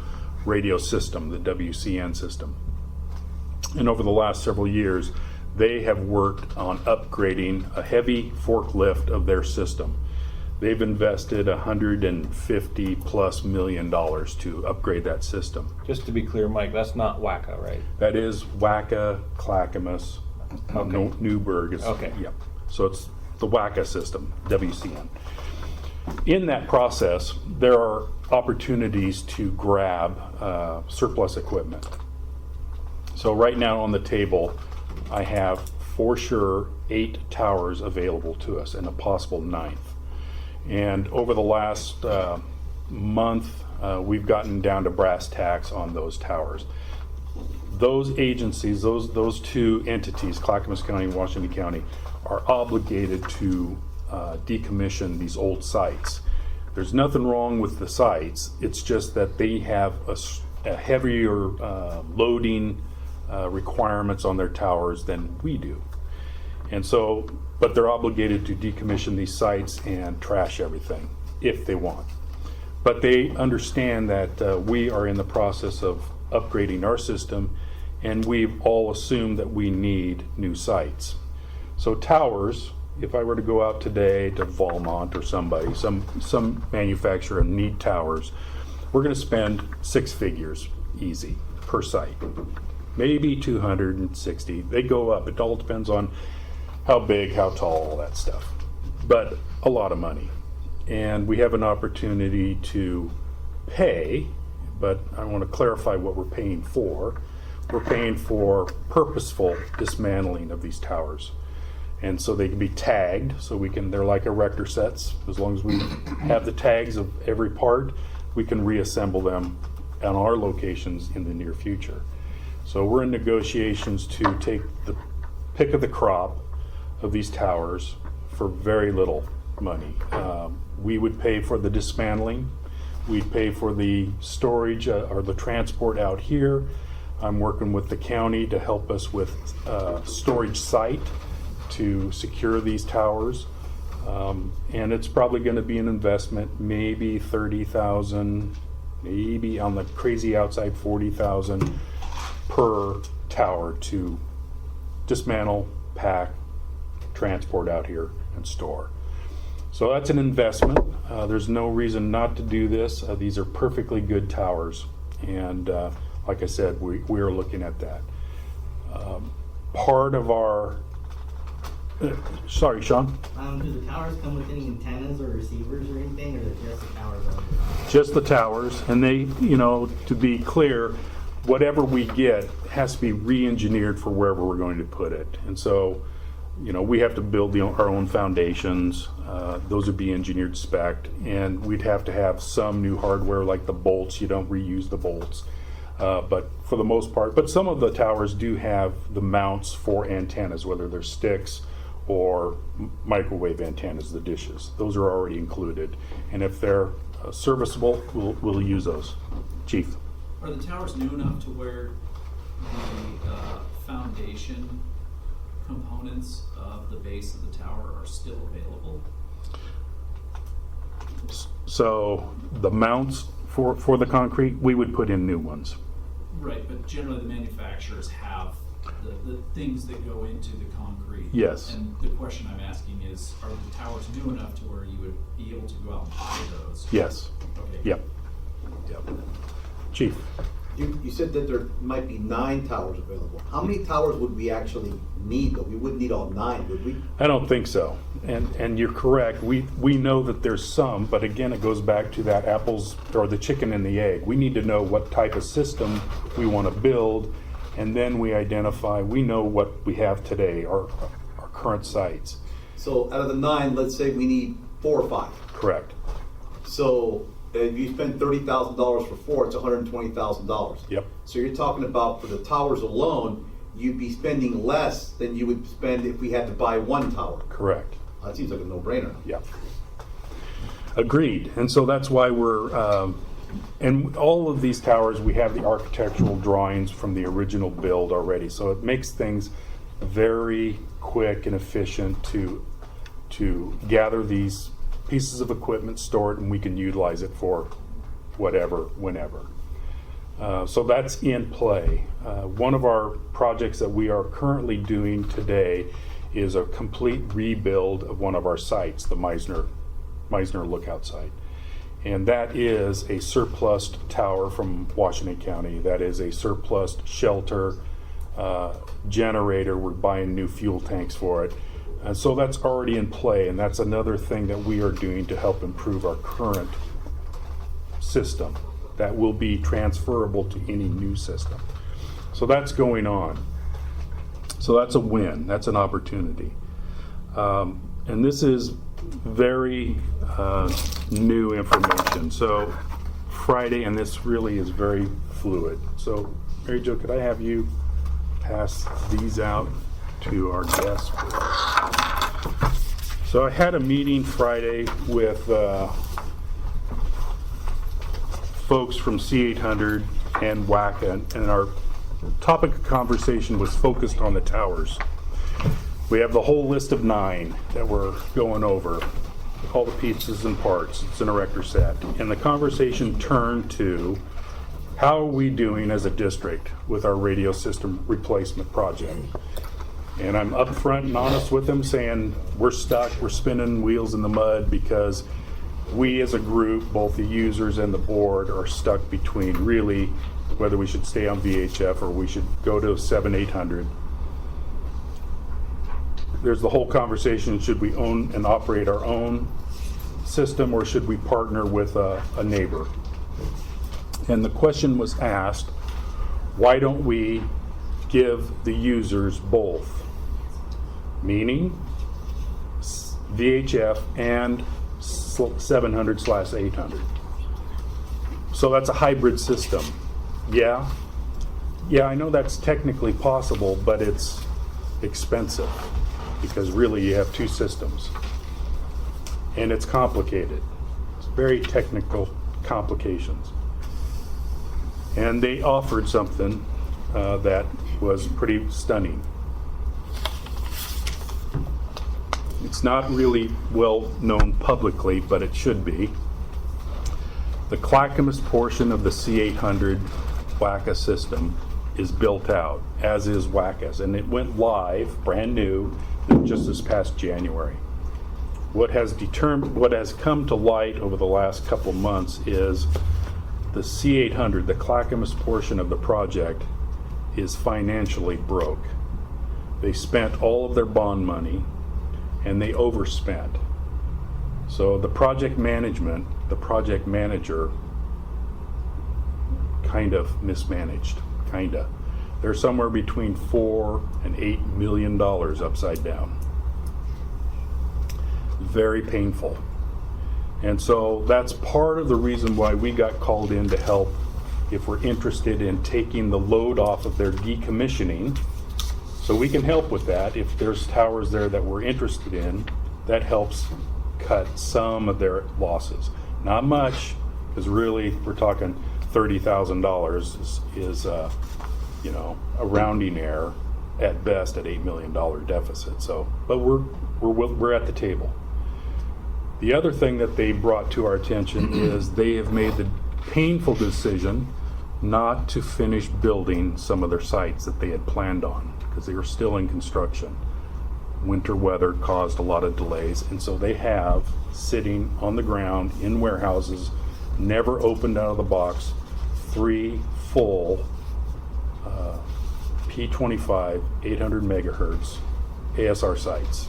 radio system, the WCN system. And over the last several years, they have worked on upgrading a heavy forklift of their system. They've invested $150+ million to upgrade that system. Just to be clear, Mike, that's not WACA, right? That is WACA, Clackamas, Okay. Newburgh. Okay. Yep. So it's the WACA system, WCN. In that process, there are opportunities to grab surplus equipment. So right now on the table, I have for sure 8 towers available to us and a possible 9th. And over the last month, we've gotten down to brass tacks on those towers. Those agencies, those 2 entities, Clackamas County and Washington County, are obligated to decommission these old sites. There's nothing wrong with the sites. It's just that they have a heavier loading requirements on their towers than we do. And so, but they're obligated to decommission these sites and trash everything if they want. But they understand that we are in the process of upgrading our system, and we've all assumed that we need new sites. So towers, if I were to go out today to Valmont or somebody, some manufacturer and need towers, we're going to spend 6 figures easy per site. Maybe 260. They go up. It all depends on how big, how tall, all that stuff. But a lot of money. And we have an opportunity to pay, but I want to clarify what we're paying for. We're paying for purposeful dismantling of these towers. And so they can be tagged, so they're like erector sets. As long as we have the tags of every part, we can reassemble them on our locations in the near future. So we're in negotiations to take the pick of the crop of these towers for very little money. We would pay for the dismantling. We'd pay for the storage or the transport out here. I'm working with the county to help us with storage site to secure these towers. And it's probably going to be an investment, maybe $30,000, maybe on the crazy outside $40,000 per tower to dismantle, pack, transport out here, and store. So that's an investment. There's no reason not to do this. These are perfectly good towers, and like I said, we are looking at that. Part of our sorry, Sean? Do the towers come with any antennas or receivers or anything, or are just the towers on? Just the towers, and they, to be clear, whatever we get has to be re-engineered for wherever we're going to put it. And so, we have to build our own foundations. Those would be engineered spec, and we'd have to have some new hardware like the bolts. You don't reuse the bolts. But for the most part, but some of the towers do have the mounts for antennas, whether they're sticks or microwave antennas, the dishes. Those are already included. And if they're serviceable, we'll use those. Chief? Are the towers new enough to where the foundation components of the base of the tower are still available? So the mounts for the concrete, we would put in new ones. Right, but generally the manufacturers have the things that go into the concrete. Yes. And the question I'm asking is, are the towers new enough to where you would be able to go out and buy those? Yes. Okay. Yep. Chief? You said that there might be 9 towers available. How many towers would we actually need, though? We wouldn't need all 9, would we? I don't think so. And you're correct. We know that there's some, but again, it goes back to that apples or the chicken and the egg. We need to know what type of system we want to build, and then we know what we have today, our current sites. So out of the 9, let's say we need 4 or 5. Correct. So if you spend $30,000 for 4, it's $120,000. Yep. So you're talking about for the towers alone, you'd be spending less than you would spend if we had to buy one tower. Correct. That seems like a no-brainer. Yeah. Agreed. And so that's why we're, and all of these towers, we have the architectural drawings from the original build already. So it makes things very quick and efficient to gather these pieces of equipment, store it, and we can utilize it for whatever, whenever. So that's in play. One of our projects that we are currently doing today is a complete rebuild of one of our sites, the Meisner Lookout site. And that is a surplus tower from Washington County. That is a surplus shelter, generator. We're buying new fuel tanks for it. And so that's already in play, and that's another thing that we are doing to help improve our current system that will be transferable to any new system. So that's going on. So that's a win. That's an opportunity. And this is very new information. So Friday, and this really is very fluid. So Mary Jo, could I have you pass these out to our guests? So I had a meeting Friday with folks from C800 and WACA, and our topic of conversation was focused on the towers. We have the whole list of 9 that we're going over, all the pieces and parts. It's an erector set. And the conversation turned to how are we doing as a district with our radio system replacement project. And I'm upfront and honest with them, saying we're stuck, we're spinning wheels in the mud because we as a group, both the users and the board, are stuck between really whether we should stay on VHF or we should go to 7-800. There's the whole conversation, should we own and operate our own system or should we partner with a neighbor? And the question was asked, why don't we give the users both? Meaning VHF and 700/800. So that's a hybrid system. Yeah, I know that's technically possible, but it's expensive because really you have 2 systems. And it's complicated. It's very technical complications. And they offered something that was pretty stunning. It's not really well known publicly, but it should be. The Clackamas portion of the C800 WACA system is built out, as is WACA's, and it went live, brand new, just this past January. What has come to light over the last couple months is the C800, the Clackamas portion of the project, is financially broke. They spent all of their bond money and they overspent. So the project management, the project manager kind of mismanaged, They're somewhere between $4 and $8 million upside down. Very painful. And so that's part of the reason why we got called in to help if we're interested in taking the load off of their decommissioning. So we can help with that. If there's towers there that we're interested in, that helps cut some of their losses. Not much, because really we're talking $30,000 is a rounding error at best at $8 million deficit. So, but we're at the table. The other thing that they brought to our attention is they have made the painful decision not to finish building some of their sites that they had planned on because they were still in construction. Winter weather caused a lot of delays, and so they have sitting on the ground in warehouses, never opened out of the box, 3 full P25 800 megahertz ASR sites.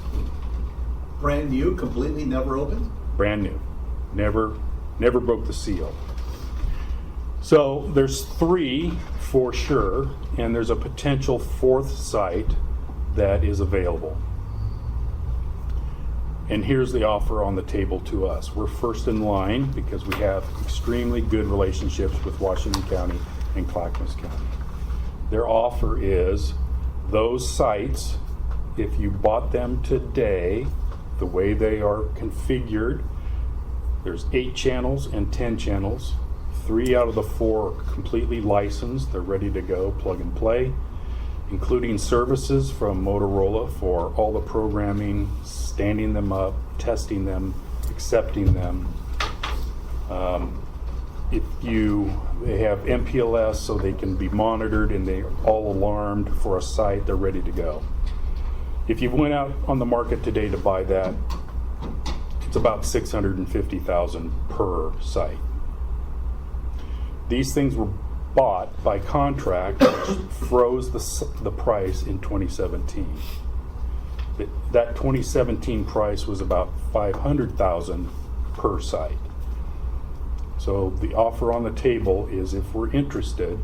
Brand new, completely never opened? Brand new. Never broke the seal. So there's 3 for sure, and there's a potential 4th site that is available. And here's the offer on the table to us. We're first in line because we have extremely good relationships with Washington County and Clackamas County. Their offer is those sites, if you bought them today, the way they are configured, there's 8 channels and 10 channels. 3 out of the 4 are completely licensed. They're ready to go, plug and play, including services from Motorola for all the programming, standing them up, testing them, accepting them. They have MPLS so they can be monitored and they're all alarmed for a site, they're ready to go. If you went out on the market today to buy that, it's about $650,000 per site. These things were bought by contract, which froze the price in 2017. That 2017 price was about $500,000 per site. So the offer on the table is if we're interested,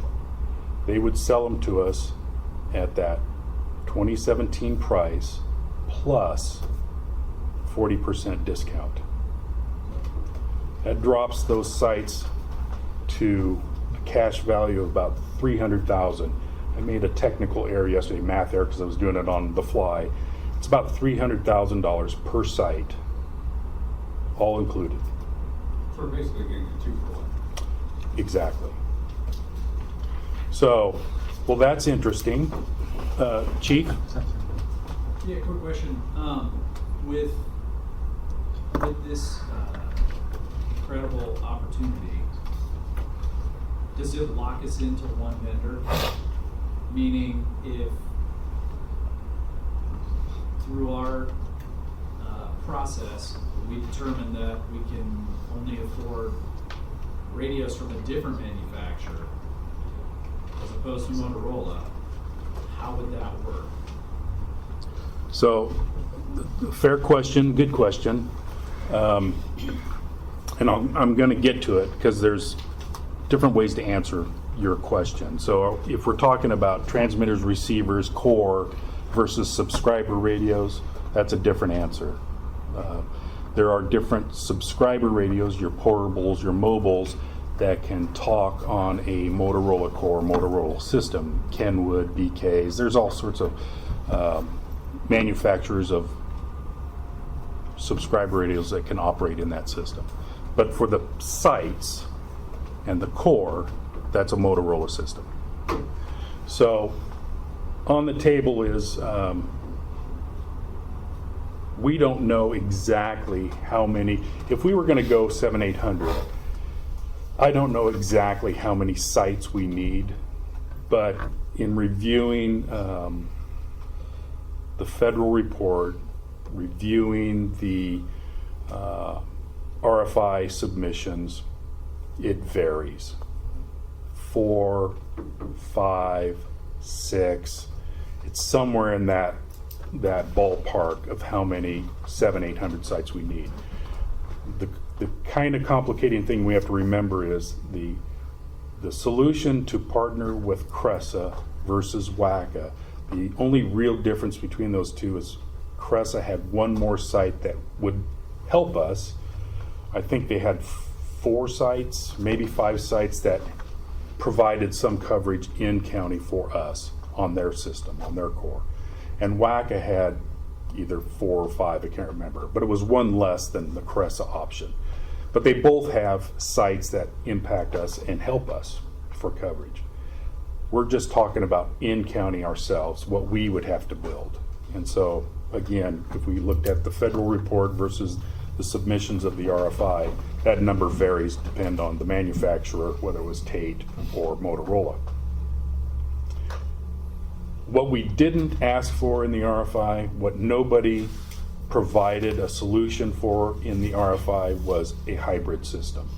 they would sell them to us at that 2017 price plus 40% discount. That drops those sites to a cash value of about $300,000. I made a technical error yesterday, math error, because I was doing it on the fly. It's about $300,000 per site, all included. So we're basically getting a 2 for 1. Exactly. So, well, that's interesting. Chief? Yeah, quick question. With this incredible opportunity, does it lock us into one vendor? Meaning, if through our process we determine that we can only afford radios from a different manufacturer as opposed to Motorola, how would that work? So, fair question, good question. And I'm going to get to it because there's different ways to answer your question. So if we're talking about transmitters, receivers, core versus subscriber radios, that's a different answer. There are different subscriber radios, your portables, your mobiles, that can talk on a Motorola core, Motorola system, Kenwood, BKs. There's all sorts of manufacturers of subscriber radios that can operate in that system. But for the sites and the core, that's a Motorola system. So on the table is, we don't know exactly how many, if we were going to go 7-800, I don't know exactly how many sites we need, but in reviewing the federal report, reviewing the RFI submissions, it varies. 4, 5, 6, it's somewhere in that ballpark of how many 7-800 sites we need. The kind of complicating thing we have to remember is the solution to partner with Cresa versus WACA. The only real difference between those two is Cresa had one more site that would help us. I think they had 4 sites, maybe 5 sites that provided some coverage in county for us on their system, on their core. And WACA had either 4 or 5, I can't remember, but it was one less than the Cresa option. But they both have sites that impact us and help us for coverage. We're just talking about in county ourselves, what we would have to build. And so, again, if we looked at the federal report versus the submissions of the RFI, that number varies depending on the manufacturer, whether it was Tate or Motorola. What we didn't ask for in the RFI, what nobody provided a solution for in the RFI, was a hybrid system.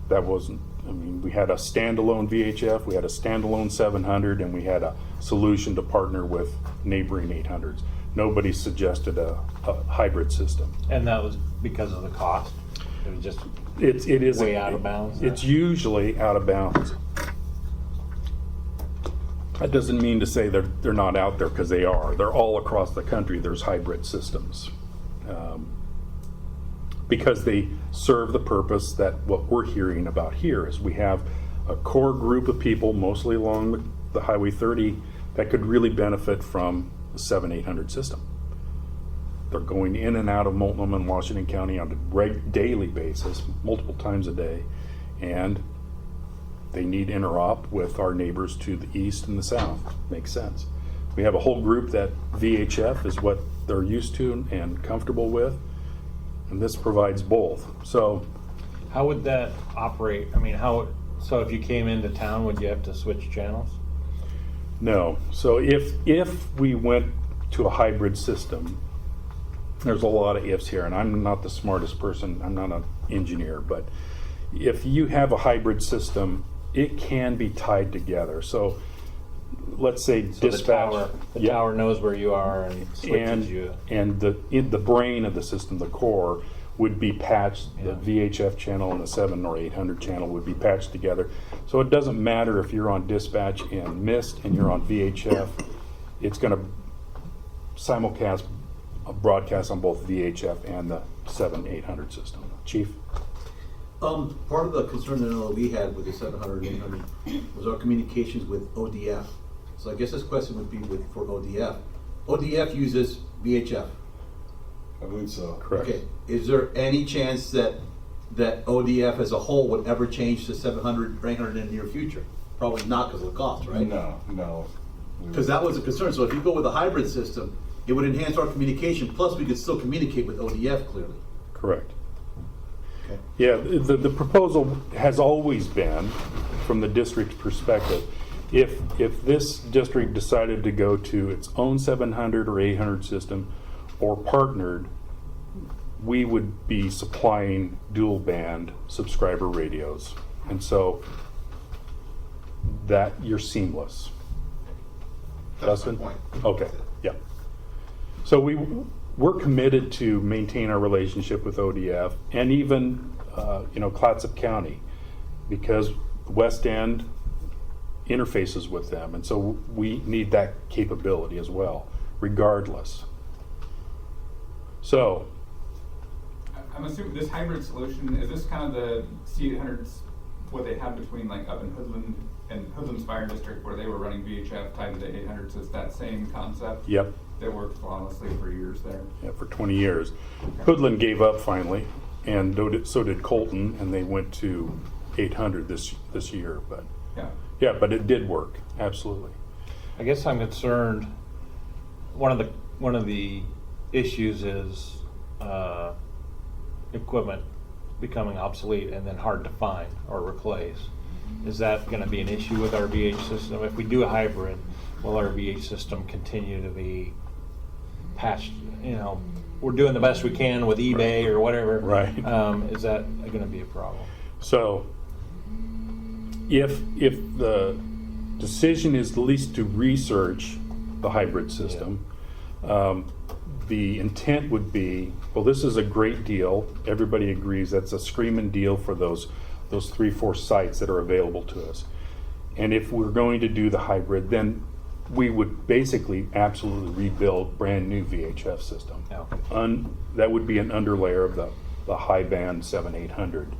That wasn't, I mean, we had a standalone VHF, we had a standalone 700, and we had a solution to partner with neighboring 800s. Nobody suggested a hybrid system. And that was because of the cost? It was just It is way out of bounds? It's usually out of bounds. That doesn't mean to say they're not out there, because they are. They're all across the country. There's hybrid systems. Because they serve the purpose that what we're hearing about here is we have a core group of people, mostly along the Highway 30, that could really benefit from the 7-800 system. They're going in and out of Multnomah and Washington County on a daily basis, multiple times a day, and they need interop with our neighbors to the east and the south. Makes sense. We have a whole group that VHF is what they're used to and comfortable with, and this provides both. So How would that operate? I mean, so if you came into town, would you have to switch channels? no. So if we went to a hybrid system, there's a lot of ifs here, and I'm not the smartest person. I'm not an engineer, but if you have a hybrid system, it can be tied together. So let's say So dispatch. the tower knows where you are and switches you. And in the brain of the system, the core, would be patched. The VHF channel and the 7 or 800 channel would be patched together. So it doesn't matter if you're on dispatch and missed and you're on VHF. It's going to simulcast broadcast on both VHF and the 7-800 system. Chief? Part of the concern that we had with the 700 and 800 was our communications with ODF. So I guess this question would be for ODF. ODF uses VHF. I believe so. Correct. Okay. Is there any chance that ODF as a whole would ever change to 700 or 800 in the near future? Probably not because of the cost, right? No. Because that was a concern. So if you go with a hybrid system, it would enhance our communication. Plus, we could still communicate with ODF clearly. Correct. Okay. Yeah, the proposal has always been, from the district's perspective, if this district decided to go to its own 700 or 800 system or partnered, we would be supplying dual band subscriber radios. And so that you're seamless. That's my Dustin? point. Okay, yeah. So we're committed to maintain our relationship with ODF and even, Clatsop County, because West End interfaces with them. And so we need that capability as well, regardless. So, I'm assuming this hybrid solution, is this kind of the C800s, what they have between like up in Hoodland and Hoodland's Fire District where they were running VHF tied to the 800s? It's that same concept? Yep. That worked flawlessly for years there? Yeah, for 20 years. Hoodland gave up finally, and so did Colton, and they went to 800 this year. But yeah, but it did work, absolutely. I guess I'm concerned. One of the issues is equipment becoming obsolete and then hard to find or replace. Is that going to be an issue with our VH system? If we do a hybrid, will our VH system continue to be patched? We're doing the best we can with eBay or whatever. Right. Is that going to be a problem? So, if the decision is at least to research the hybrid system, the intent would be, well, this is a great deal. Everybody agrees that's a screaming deal for those 3-4 sites that are available to us. And if we're going to do the hybrid, then we would basically absolutely rebuild brand new VHF system. Okay. That would be an underlayer of the high band 7-800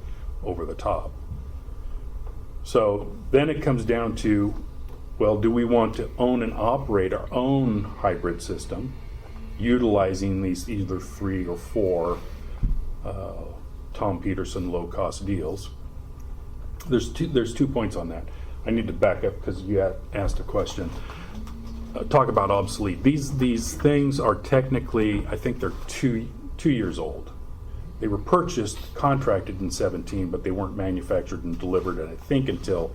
over the top. So then it comes down to, well, do we want to own and operate our own hybrid system, utilizing these either 3 or 4 Tom Peterson low-cost deals? There's 2 points on that. I need to back up because you asked a question. Talk about obsolete. These things are technically, I think they're 2 years old. They were purchased, contracted in 17, but they weren't manufactured and delivered, I think, until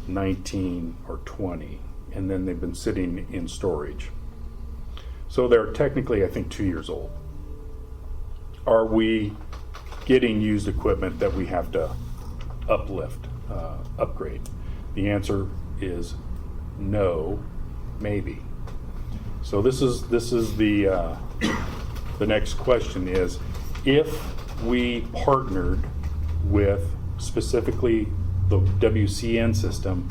19 or 20. And then they've been sitting in storage. So they're technically, I think, 2 years old. Are we getting used equipment that we have to upgrade? The answer is no, maybe. So this is the next question is, if we partnered with specifically the WCN system,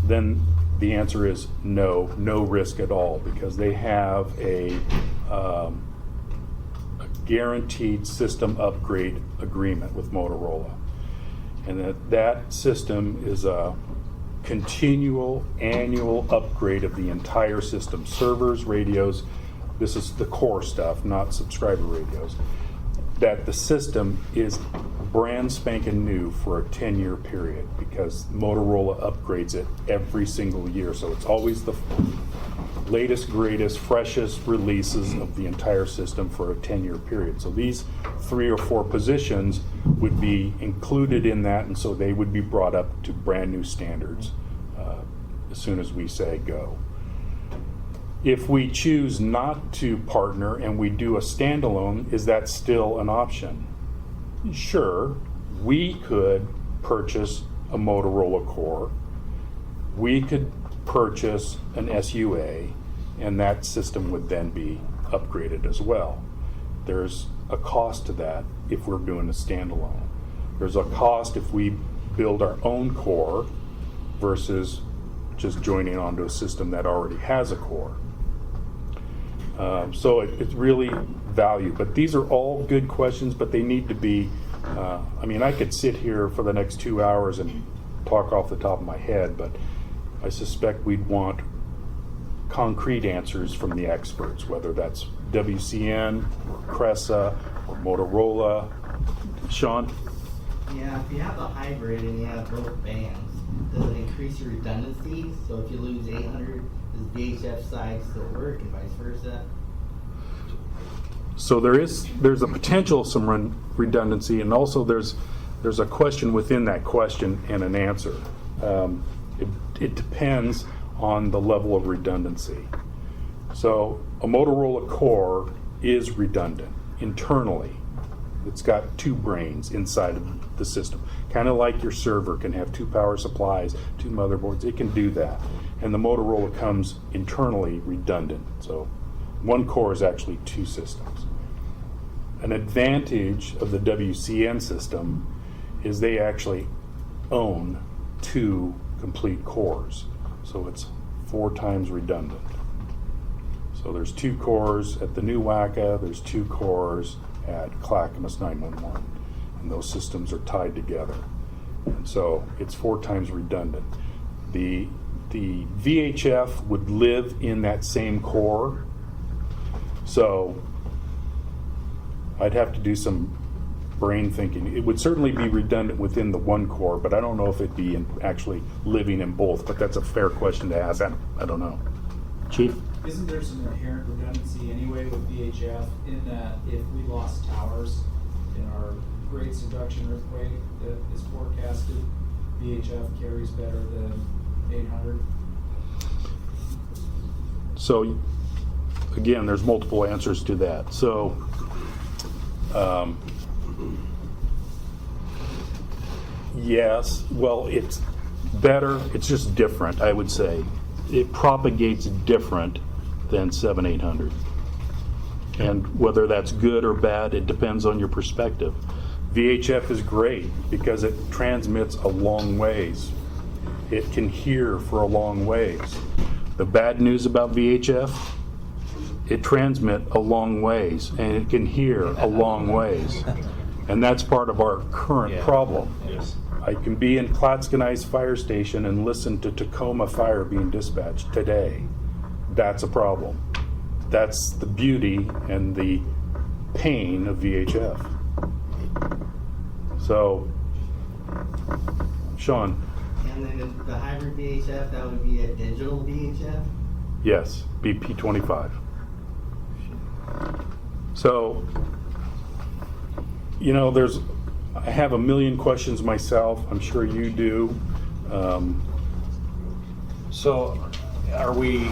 then the answer is no risk at all, because they have a guaranteed system upgrade agreement with Motorola. And that system is a continual annual upgrade of the entire system, servers, radios. This is the core stuff, not subscriber radios. That the system is brand spanking new for a 10-year period, because Motorola upgrades it every single year. So it's always the latest, greatest, freshest releases of the entire system for a 10-year period. So these 3 or 4 positions would be included in that, and so they would be brought up to brand new standards as soon as we say go. If we choose not to partner and we do a standalone, is that still an option? Sure, we could purchase a Motorola core. We could purchase an SUA, and that system would then be upgraded as well. There's a cost to that if we're doing a standalone. There's a cost if we build our own core versus just joining onto a system that already has a core. So it's really value. But these are all good questions, but they need to be, I mean, I could sit here for the next 2 hours and talk off the top of my head, but I suspect we'd want concrete answers from the experts, whether that's WCN, or Cresa, or Motorola. Sean? Yeah, if you have a hybrid and you have both bands, does it increase your redundancy? So if you lose 800, does VHF side still work and vice versa? So there's a potential some redundancy, and also there's a question within that question and an answer. It depends on the level of redundancy. So a Motorola core is redundant internally. It's got 2 brains inside of the system. Kind of like your server can have 2 power supplies, 2 motherboards. It can do that. And the Motorola comes internally redundant. So one core is actually 2 systems. An advantage of the WCN system is they actually own 2 complete cores. So it's 4 times redundant. So there's 2 cores at the new WACA, there's 2 cores at Clackamas 911. And those systems are tied together. And so it's 4 times redundant. The VHF would live in that same core. So I'd have to do some brain thinking. It would certainly be redundant within the one core, but I don't know if it'd be actually living in both. But that's a fair question to ask. I don't know. Chief? Isn't there some inherent redundancy anyway with VHF in that if we lost towers in our great subduction earthquake that is forecasted, VHF carries better than 800? So again, there's multiple answers to that. So yes, well, it's better, it's just different, I would say. It propagates different than 7-800. And whether that's good or bad, it depends on your perspective. VHF is great because it transmits a long ways. It can hear for a long ways. The bad news about VHF, it transmits a long ways and it can hear a long ways. And that's part of our current problem. Yes. I can be in Clatskanie Fire Station and listen to Tacoma Fire being dispatched today. That's a problem. That's the beauty and the pain of VHF. So, Sean. And then the hybrid VHF, that would be a digital VHF? Yes, BP25. So, you know, I have a million questions myself. I'm sure you do. So, are we?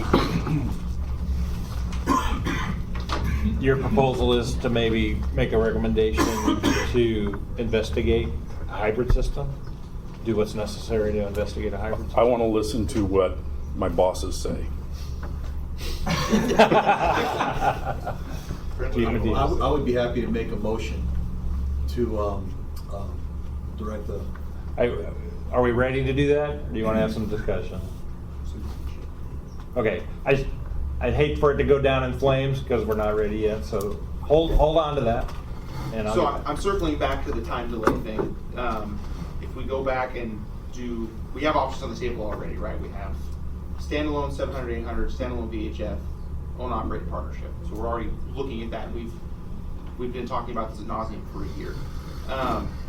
Your proposal is to maybe make a recommendation to investigate a hybrid system? Do what's necessary to investigate a hybrid system? I want to listen to what my bosses say. I would be happy to make a motion to direct the. Are we ready to do that? Or do you want to have some discussion? Okay, I'd hate for it to go down in flames because we're not ready yet, so hold on to that. And I'll So get back. I'm circling back to the time delay thing. If we go back and we have options on the table already, right? We have standalone 700, 800, standalone VHF, own operated partnership. So we're already looking at that. And we've been talking about this ad nauseum for a year.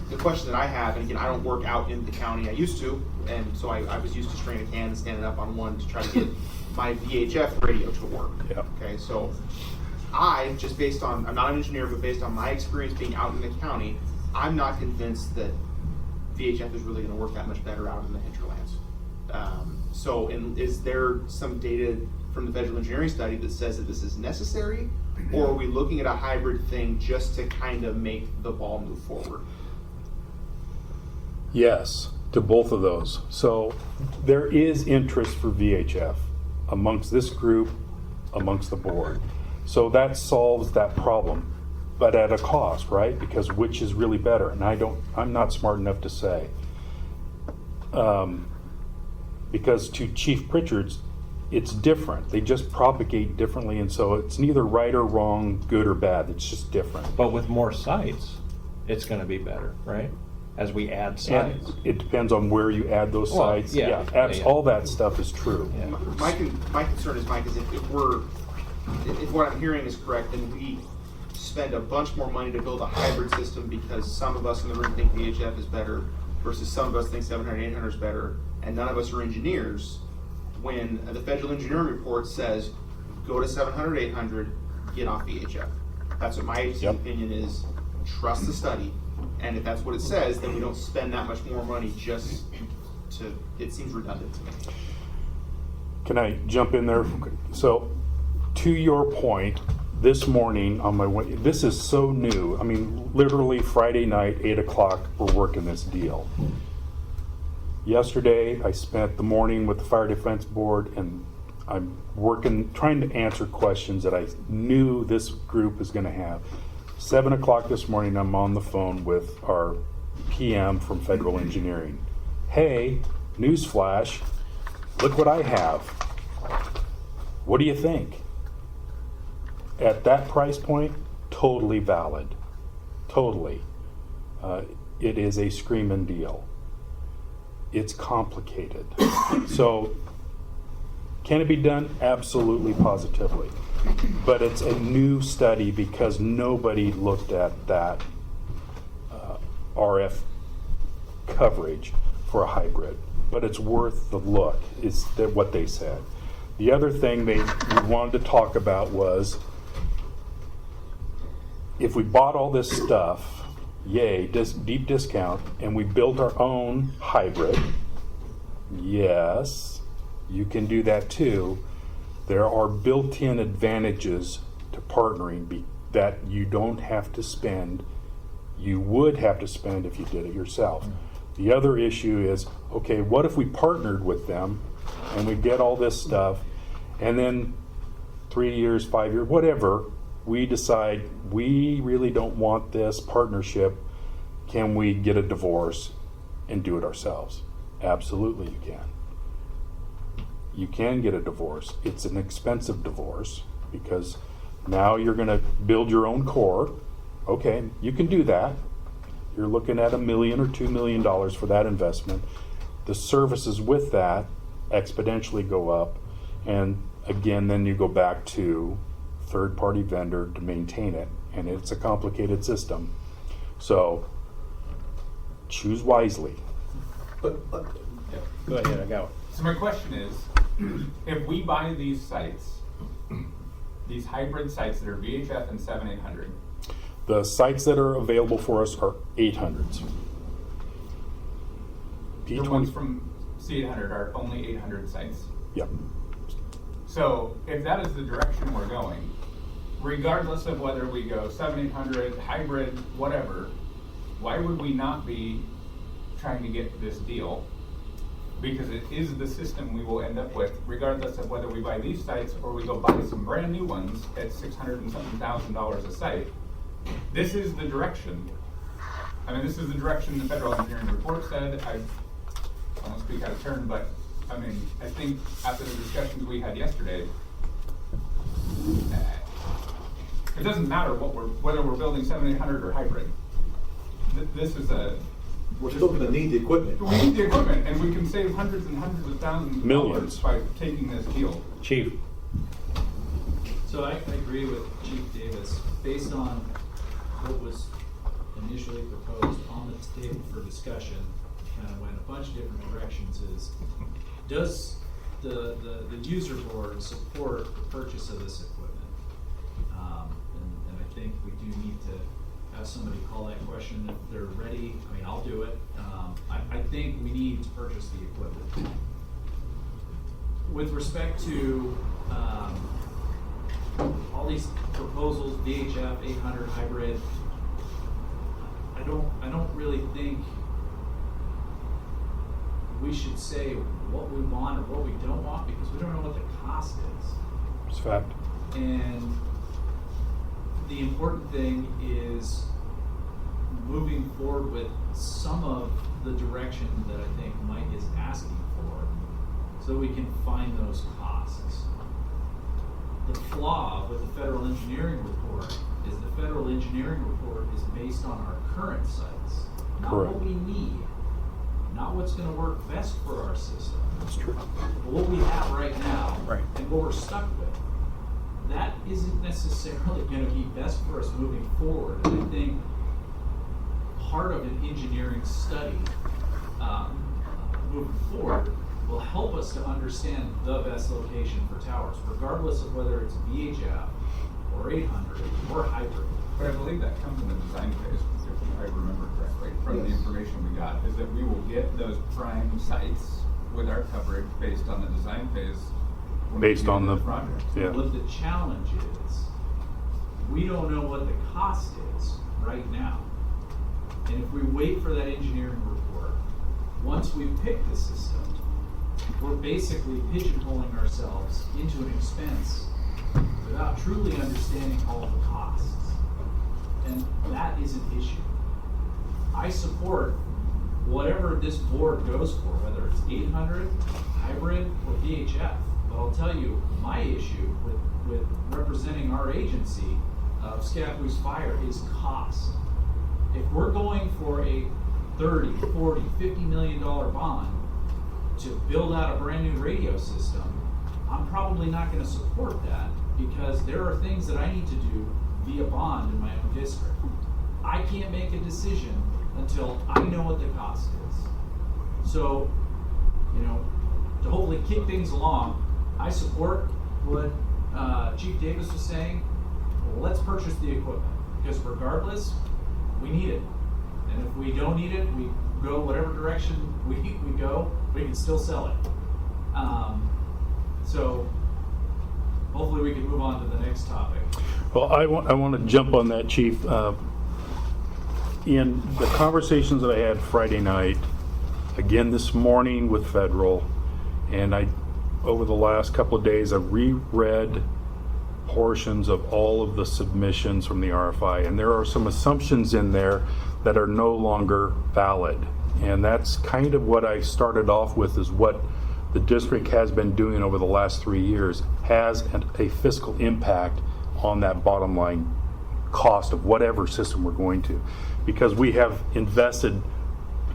The question that I have, and again, I don't work out in the county. I used to, and so I was used to stringing a can and standing up on one to try to get my VHF radio to work. Yeah. Okay, so I'm not an engineer, but based on my experience being out in the county, I'm not convinced that VHF is really going to work that much better out in the hinterlands. Is there some data from the federal engineering study that says that this is necessary, or are we looking at a hybrid thing just to kind of make the ball move forward? Yes, to both of those. So there is interest for VHF amongst this group, amongst the board. So that solves that problem, but at a cost, right? Because which is really better? And I'm not smart enough to say. Because to Chief Pritchard's, it's different. They just propagate differently, and so it's neither right or wrong, good or bad. It's just different. But with more sites, it's going to be better, right? As we add sites. And it depends on where you add those Well, sites. yeah. All that stuff is true. Yeah. My concern is, Mike, is if what I'm hearing is correct, then we spend a bunch more money to build a hybrid system because some of us in the room think VHF is better versus some of us think 700, 800 is better, and none of us are engineers. When the federal engineering report says, go to 700, 800, get off VHF. That's what my opinion is. Trust the study. And if that's what it says, then we don't spend that much more money just it seems redundant to me. Can I jump in there? So, to your point, this morning on my way, this is so new. I mean, literally Friday night, 8 o'clock, we're working this deal. Yesterday, I spent the morning with the Fire Defense Board, and I'm trying to answer questions that I knew this group is going to have. 7 o'clock this morning, I'm on the phone with our PM from Federal Engineering. Hey, newsflash, look what I have. What do you think? At that price point, totally valid. Totally. It is a screaming deal. It's complicated. So, can it be done? Absolutely, positively. But it's a new study because nobody looked at that RF coverage for a hybrid. But it's worth the look, is what they said. The other thing we wanted to talk about was, if we bought all this stuff, yay, deep discount, and we built our own hybrid, yes, you can do that too. There are built-in advantages to partnering that you don't have to spend. You would have to spend if you did it yourself. The other issue is, okay, what if we partnered with them and we get all this stuff, and then 3 years, 5 years, whatever, we decide we really don't want this partnership. Can we get a divorce and do it ourselves? Absolutely you can. You can get a divorce. It's an expensive divorce because now you're going to build your own core. Okay, you can do that. You're looking at $1 million or $2 million for that investment. The services with that exponentially go up, and again, then you go back to third-party vendor to maintain it, and it's a complicated system. So choose wisely. Yeah. Go ahead, I got it. So my question is, if we buy these sites, these hybrid sites that are VHF and 7,800, The sites that are available for us are 800s. the ones from C800 are only 800 sites. Yep. So if that is the direction we're going, regardless of whether we go 7,800, hybrid, whatever, why would we not be trying to get this deal? Because it is the system we will end up with, regardless of whether we buy these sites or we go buy some brand new ones at $600 and something thousand a site. This is the direction. I mean, this is the direction the federal engineering report said. I won't speak out of turn, but I mean, I think after the discussions we had yesterday, it doesn't matter whether we're building 7,800 or hybrid. This is We're still gonna need the equipment. we need the equipment, and we can save hundreds and hundreds of thousands of Millions. dollars by taking this deal. Chief. So I agree with Chief Davis, based on what was initially proposed on the table for discussion, kind of went a bunch of different directions, is does the user board support the purchase of this equipment? And I think we do need to have somebody call that question if they're ready. I mean, I'll do it. I think we need to purchase the equipment. With respect to all these proposals, VHF, 800 hybrid, I don't really think we should say what we want or what we don't want, because we don't know what the cost is. It's a fact. And the important thing is moving forward with some of the direction that I think Mike is asking for, so we can find those costs. The flaw with the federal engineering report is the federal engineering report is based on our current sites, not Correct. what we need, not what's going to work best for our system. That's true. But what we have right now, Right. and what we're stuck with, that isn't necessarily going to be best for us moving forward. And I think part of an engineering study moving forward will help us to understand the best location for towers, regardless of whether it's VHF or 800 or hybrid. But I believe that comes in the design phase, if I remember correctly, from the information we got, is that we will get those prime sites with our coverage based on the design phase. when we Based do on the project. yeah. But the challenge is, we don't know what the cost is right now. And if we wait for that engineering report, once we pick the system, we're basically pigeonholing ourselves into an expense without truly understanding all the costs. And that is an issue. I support whatever this board goes for, whether it's 800, hybrid, or VHF. But I'll tell you, my issue with representing our agency of Scappoose Fire is cost. If we're going for a $30, $40, $50 million bond to build out a brand new radio system, I'm probably not going to support that, because there are things that I need to do via bond in my own district. I can't make a decision until I know what the cost is. So, to hopefully kick things along, I support what Chief Davis was saying. Well, let's purchase the equipment, because regardless, we need it. And if we don't need it, we go whatever direction we go, we can still sell it. So hopefully we can move on to the next topic. Well, I want to jump on that, Chief. In the conversations that I had Friday night, again this morning with Federal, and over the last couple of days, I've reread portions of all of the submissions from the RFI, and there are some assumptions in there that are no longer valid. And that's kind of what I started off with, is what the district has been doing over the last 3 years has a fiscal impact on that bottom line cost of whatever system we're going to. Because we have invested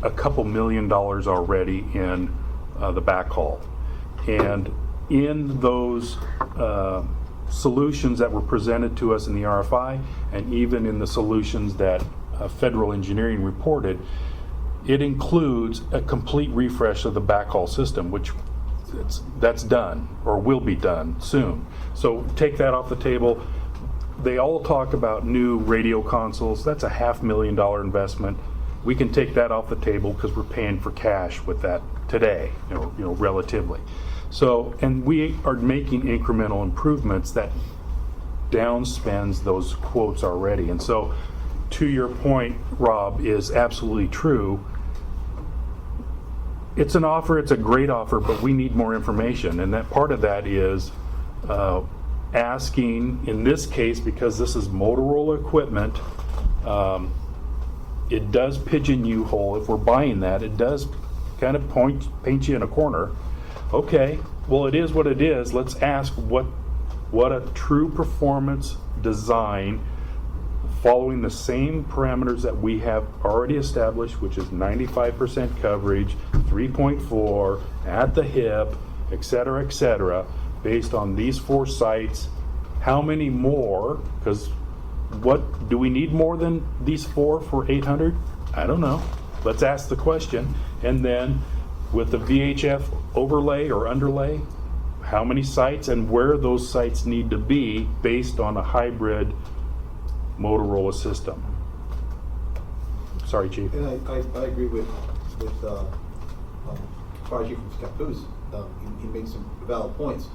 a couple $1 million already in the backhaul. And in those solutions that were presented to us in the RFI, and even in the solutions that Federal Engineering reported, it includes a complete refresh of the backhaul system, which that's done or will be done soon. So take that off the table. They all talk about new radio consoles. That's a $500,000 investment. We can take that off the table because we're paying for cash with that today, relatively. So, and we are making incremental improvements that downspends those quotes already. And so, to your point, Rob, is absolutely true. It's an offer, it's a great offer, but we need more information. And that part of that is asking, in this case, because this is Motorola equipment, it does pigeonhole. If we're buying that, it does kind of paint you in a corner. Okay, well, it is what it is. Let's ask what a true performance design following the same parameters that we have already established, which is 95% coverage, 3.4 at the hip, et cetera, based on these 4 sites. How many more? Because what do we need more than these 4 for 800? I don't know. Let's ask the question. And then with the VHF overlay or underlay, how many sites and where those sites need to be based on a hybrid Motorola system. Sorry, Chief. And I agree with Fire Chief from Scappoose. He makes some valid points.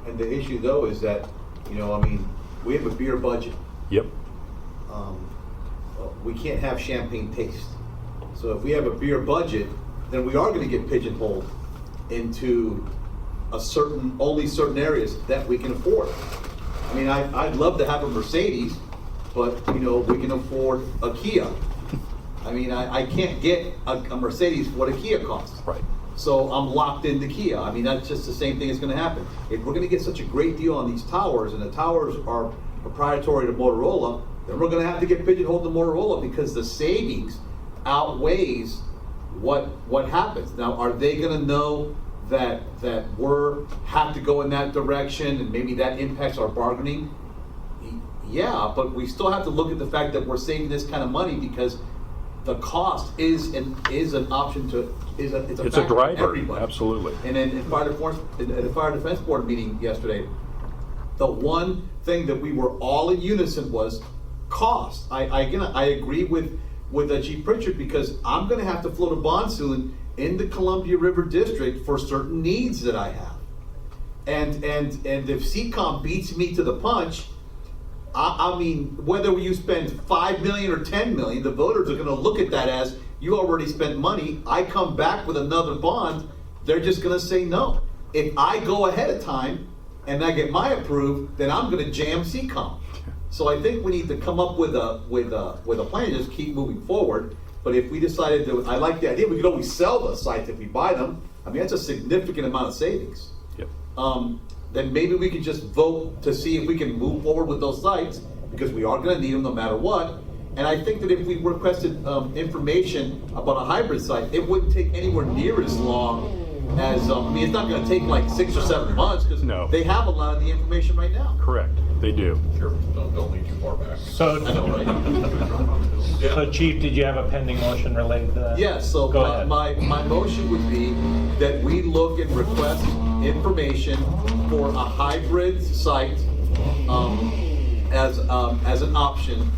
And the issue though is that, you know, I mean, we have a beer budget. Yep. We can't have champagne taste. So if we have a beer budget, then we are going to get pigeonholed into only certain areas that we can afford. I mean, I'd love to have a Mercedes, but you know, we can afford a Kia. I mean, I can't get a Mercedes for what a Kia costs. Right. So I'm locked into Kia. I mean, that's just the same thing that's going to happen. If we're going to get such a great deal on these towers, and the towers are proprietary to Motorola, then we're going to have to get pigeonholed to Motorola because the savings outweighs what happens. Now, are they going to know that we're have to go in that direction, and maybe that impacts our bargaining? Yeah, but we still have to look at the fact that we're saving this kind of money because the cost is an option to it's a driver. Everybody. Absolutely. And then at the Fire Defense Board meeting yesterday, the one thing that we were all in unison was cost. I agree with Chief Pritchard because I'm going to have to float a bond soon in the Columbia River District for certain needs that I have, and if CCOM beats me to the punch, I mean, whether you spend $5 million or $10 million, the voters are going to look at that as you already spent money. I come back with another bond, they're just going to say no. If I go ahead of time and I get my approved, then I'm going to jam CCOM. So I think we need to come up with a plan to just keep moving forward. But if we decided to, I like the idea, we could always sell the sites if we buy them. I mean, that's a significant amount of savings. Yep. Then maybe we could just vote to see if we can move forward with those sites because we are going to need them no matter what. And I think that if we requested information about a hybrid site, it wouldn't take anywhere near as long as, I mean, it's not going to take like 6 or 7 months because they have a lot of the information right now. Correct. They do. Sure. Don't lean too far back. So, I know, right? So Chief, did you have a pending motion related to that? Yes, so Go ahead. my motion would be that we look and request information for a hybrid site as an option,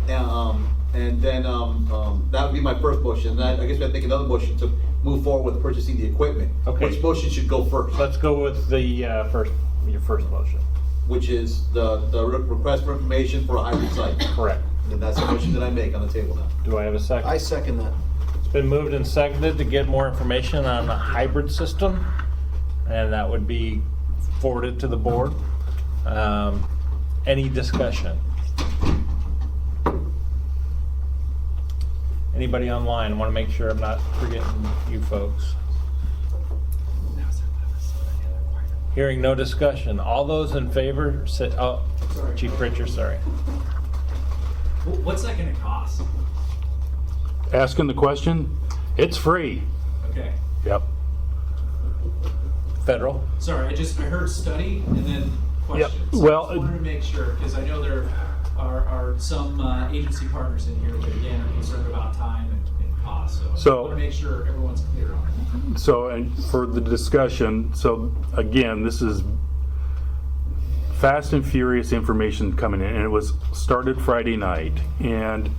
and then that would be my first motion. And I guess I'd make another motion to move forward with purchasing the equipment. Okay. Which motion should go first? Let's go with the your first motion. Which is the request for information for a hybrid site. Correct. And that's the motion that I make on the table now. Do I have a second? I second that. It's been moved and seconded to get more information on a hybrid system, and that would be forwarded to the board. Any discussion? Anybody online? I want to make sure I'm not forgetting you folks. Hearing no discussion. All those in favor say, oh, Sorry. Chief Pritchard, sorry. What's that gonna cost? Asking the question, it's free. Okay. Yep. Federal? Sorry, I heard study and then Yep. question. So Well, I just wanted to make sure, because I know there are some agency partners in here that again are concerned about time and cost. So I want to make sure everyone's clear on it. So, and for the discussion, so again, this is fast and furious information coming in, and it was started Friday night, and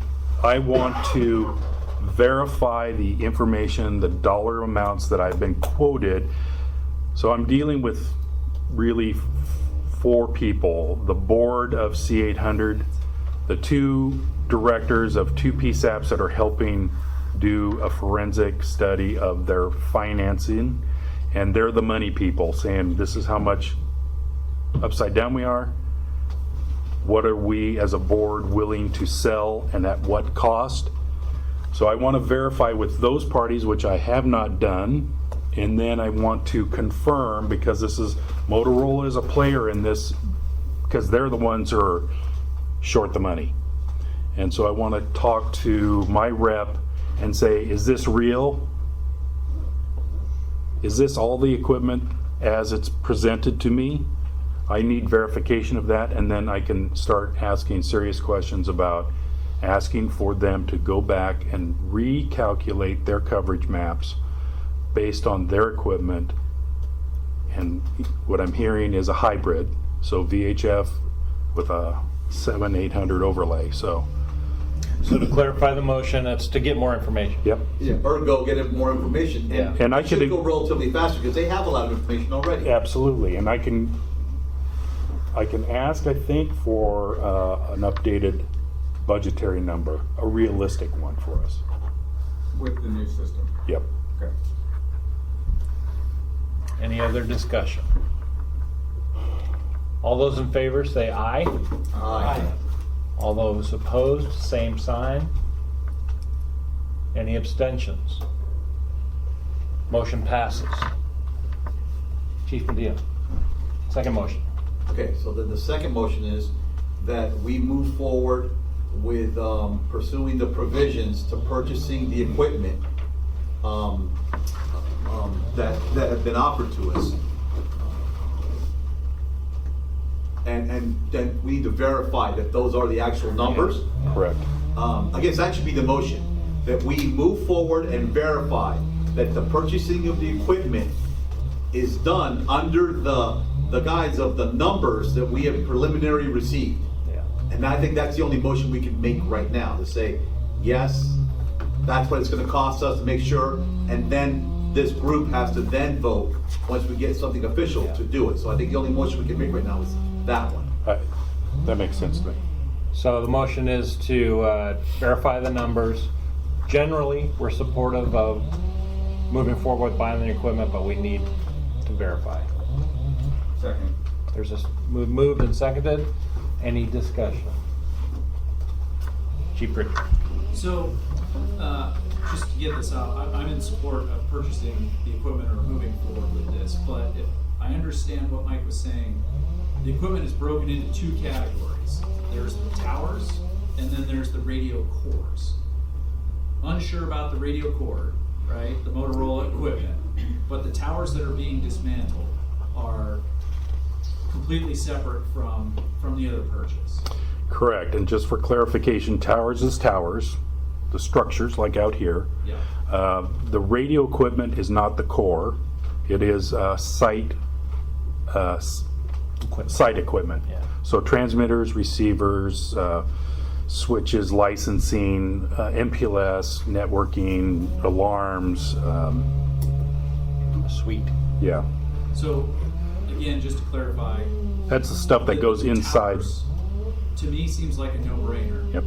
I want to verify the information, the dollar amounts that I've been quoted. So I'm dealing with really 4 people: the board of C800, the 2 directors of 2 PSAPs that are helping do a forensic study of their financing, and they're the money people saying this is how much upside down we are, what are we as a board willing to sell and at what cost. So I want to verify with those parties, which I have not done, And then I want to confirm, because Motorola is a player in this, because they're the ones who are short the money. And so I want to talk to my rep and say, is this real? Is this all the equipment as it's presented to me? I need verification of that, and then I can start asking serious questions about asking for them to go back and recalculate their coverage maps based on their equipment. And what I'm hearing is a hybrid, so VHF with a 7-800 overlay. So to clarify the motion, it's to get more information. Yep. Yeah, ergo, get more information. Yeah. And I it should could- go relatively faster because they have a lot of information already. Absolutely, and I can ask, I think, for an updated budgetary number, a realistic one for us. With the new system. Yep. Okay. Any other discussion? All those in favor say aye. Aye. All those opposed, same sign. Any abstentions? Motion passes. Chief Medina, second motion. Okay, so then the second motion is that we move forward with pursuing the provisions to purchasing the equipment that have been offered to us. And then we need to verify that those are the actual numbers. Correct. I guess that should be the motion, that we move forward and verify that the purchasing of the equipment is done under the guise of the numbers that we have preliminary received. Yeah. And I think that's the only motion we can make right now, to say, yes, that's what it's gonna cost us to make sure, and then this group has to then vote, once we get something official, to do it. So I think the only motion we can make right now is that one. That makes sense to me. So the motion is to verify the numbers. Generally, we're supportive of moving forward with buying the equipment, but we need to verify. Second. There's a moved and seconded. Any discussion? Chief Pritchard. So, just to get this out, I'm in support of purchasing the equipment or moving forward with this, but if I understand what Mike was saying, the equipment is broken into two categories. There's the towers, and then there's the radio cores. Unsure about the radio core, right, the Motorola equipment, but the towers that are being dismantled are completely separate from the other purchase. Correct, and just for clarification, towers is towers, the structures like out here. Yeah. The radio equipment is not the core, it is site equipment. Yeah. So transmitters, receivers, switches, licensing, MPLS, networking, alarms. Suite. Yeah, So, again, just to clarify. that's the stuff that goes the inside. towers, to me, seems like a no-brainer. Yep.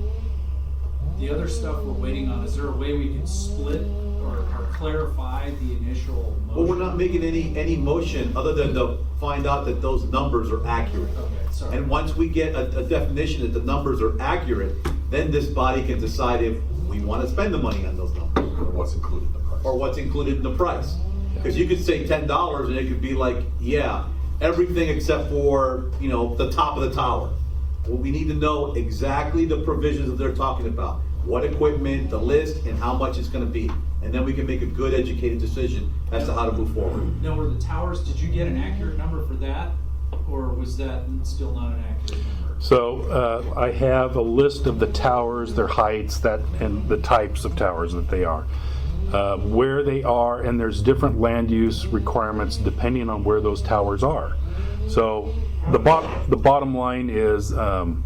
The other stuff we're waiting on, is there a way we can split or clarify the initial motion? Well, we're not making any motion other than to find out that those numbers are accurate. Okay, sorry. And once we get a definition that the numbers are accurate, then this body can decide if we want to spend the money on those numbers. Or what's included in the price. Or what's included in the price. Because you could say $10 and it could be like, yeah, everything except for, the top of the tower. Well, we need to know exactly the provisions that they're talking about. What equipment, the list, and how much it's gonna be. And then we can make a good educated decision as to how to move forward. Now, were the towers, did you get an accurate number for that? Or was that still not an accurate number? So I have a list of the towers, their heights, and the types of towers that they are. Where they are, and there's different land use requirements depending on where those towers are. So the bottom line is, The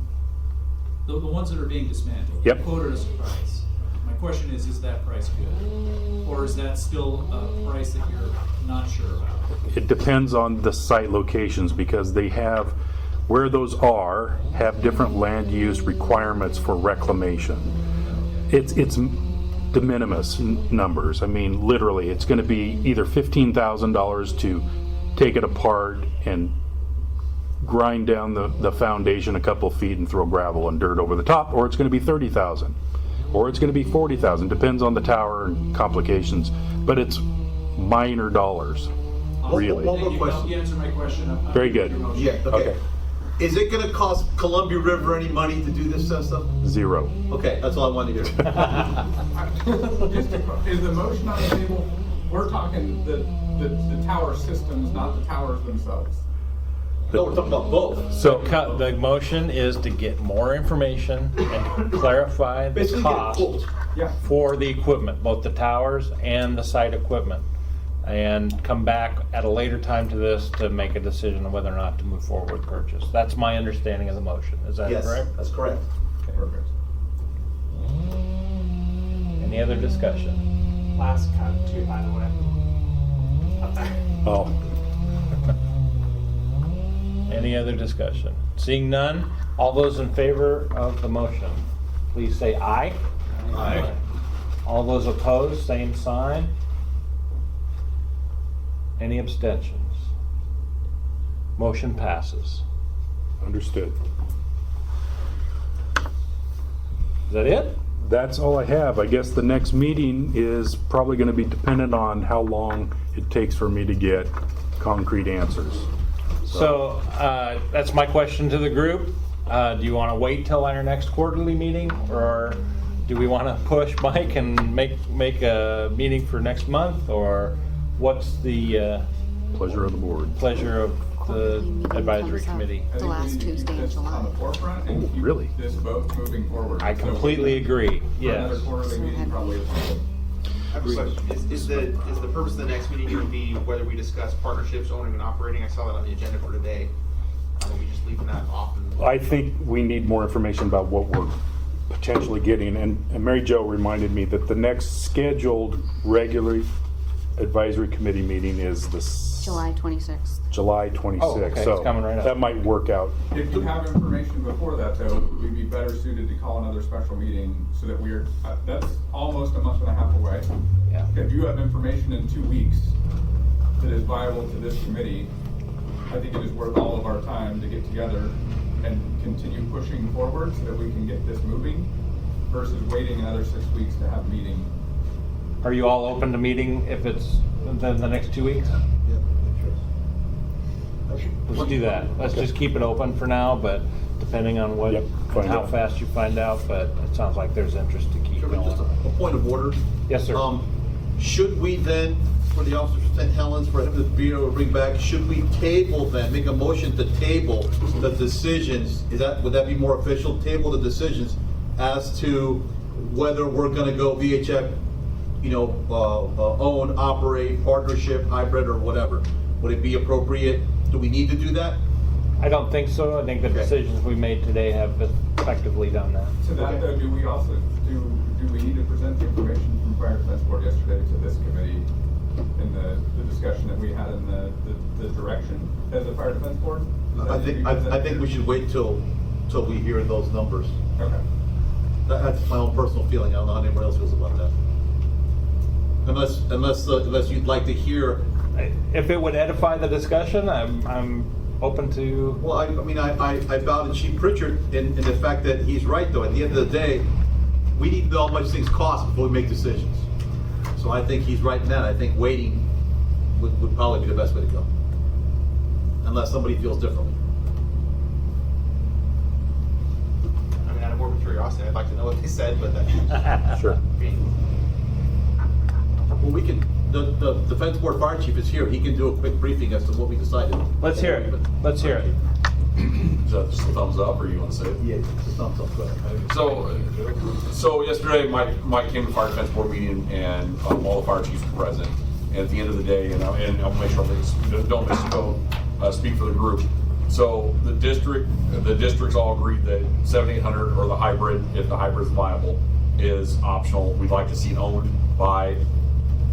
ones that are being dismantled? Yep. Quoted as a price. My question is that price good? Or is that still a price that you're not sure about? it depends on the site locations, because they have, where those are, have different land use requirements for reclamation. It's de minimis numbers. I mean, literally, it's going to be either $15,000 to take it apart and grind down the foundation a couple feet and throw gravel and dirt over the top, or it's going to be $30,000, or it's going to be $40,000. Depends on the tower and complications. But it's minor dollars, really. One more You question. helped answer my question. Very good. Yeah, okay. Is it gonna cost Columbia River any money to do this stuff? 0. Okay, that's all I wanted to hear. Is the motion on the table, we're talking the tower systems, not the towers themselves? No, we're talking about both. So, The motion is to get more information and clarify the Basically get a cost quote. Yeah. for the equipment, both the towers and the site equipment, and come back at a later time to this to make a decision on whether or not to move forward with purchase. That's my understanding of the motion. Is that Yes, correct? that's correct. Perfect. Any other discussion? Last cut too, by the way. Up there. oh, Any other discussion? Seeing none, all those in favor of the motion, please say aye. Aye. All those opposed, same sign. Any abstentions? Motion passes. understood. Is that it? That's all I have. I guess the next meeting is probably going to be dependent on how long it takes for me to get concrete answers. So that's my question to the group. Do you want to wait till our next quarterly meeting, or do we want to push Mike and make a meeting for next month, or what's the Pleasure of the board. pleasure of the advisory committee? I The think we last need to keep Tuesday in this July. on the forefront and keep really? this vote moving forward. I So completely agree, for another yes. quarterly meeting, probably it's I have a question. Is the purpose of the next meeting going to be whether we discuss partnerships, owning and operating? I saw that on the agenda for today. Are we just leaving that off? I think we need more information about what we're potentially getting. And Mary Jo reminded me that the next scheduled regular advisory committee meeting is July 26th. July 26th. Oh, okay, So it's coming right up. that might work out. If you have information before that, though, we'd be better suited to call another special meeting so that we're, that's almost a month and a half away. Yeah. If you have information in 2 weeks that is viable to this committee, I think it is worth all of our time to get together and continue pushing forward so that we can get this moving versus waiting another 6 weeks to have a meeting. Are you all open to meeting if it's the next 2 weeks? Let's do that. Let's just keep it open for now, but depending on what, Yep, find how out. fast you find out, but it sounds like there's interest to keep Chairman, just going. a point of order. Yes, sir. Should we then, for the officers of St. Helens, for him to be able to bring back, should we table then, make a motion to table the decisions? Would that be more official? Table the decisions as to whether we're gonna go VHF, own, operate, partnership, hybrid, or whatever? Would it be appropriate? Do we need to do that? I don't think so. I think the decisions we made today have effectively done that. To that, though, do we also, do we need to present the information from Fire Defense Board yesterday to this committee in the discussion that we had in the direction as a Fire Defense Board? Does that I need to be think, I presented think we here? should wait till we hear those numbers. Okay. That's my own personal feeling. I don't know how anybody else feels about that. Unless you'd like to hear. If it would edify the discussion, I'm open to. Well, I bow to Chief Pritchard in the fact that he's right, though. At the end of the day, we need to know how much things cost before we make decisions. So I think he's right in that. I think waiting would probably be the best way to go. Unless somebody feels differently. I mean, out of morbid curiosity, I'd like to know what they said, but that's Sure. Well, we can, the Defense Board Fire Chief is here. He can do a quick briefing as to what we decided. Let's hear it. Let's hear it. Is that just a thumbs up, or you want to say it? Yeah, just thumbs up. Go ahead. So yesterday, Mike came to Fire Defense Board meeting, and all the fire chiefs were present. And at the end of the day, and I'll make sure I don't misspoke, speak for the group. So the districts all agreed that 7800 or the hybrid, if the hybrid is viable, is optional. We'd like to see it owned by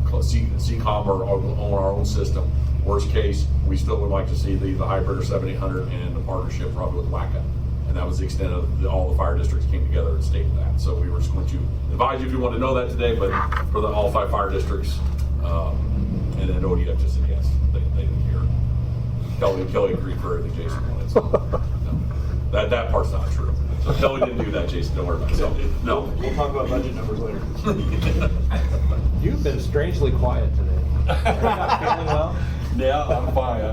CCOM or own our own system. Worst case, we still would like to see the hybrid or 7800 and the partnership probably with WACA. And that was the extent of all the fire districts came together and stated that. So we were just going to advise you if you want to know that today, but for all 5 fire districts, and then ODF just said yes, they didn't hear. Kelly agreed for everything Jason wanted. So, no. That part's not true. So Kelly didn't do that, Jason. Don't worry about it. So, no. We'll talk about budget numbers later. You've been strangely quiet today. Feeling well? Yeah, I'm fine.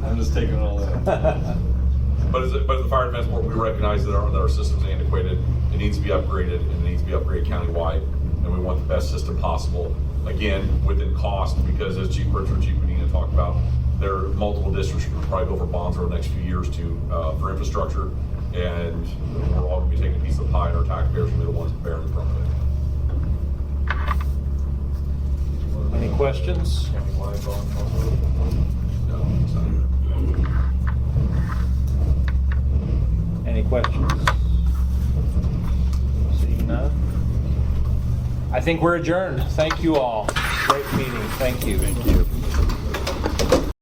I'm just taking it all in. But as the fire defense board, we recognize that our system's antiquated. It needs to be upgraded, and it needs to be upgraded countywide. And we want the best system possible. Again, within cost, because as Chief Pritchard, Chief Medina talked about, there are multiple districts who will probably go for bonds over the next few years for infrastructure. And we're all going to be taking a piece of the pie, and our taxpayers will be the ones bearing the brunt of it. Any questions? Any questions? Seeing none? I think we're adjourned. Thank you all. Great meeting. Thank you. Thank you.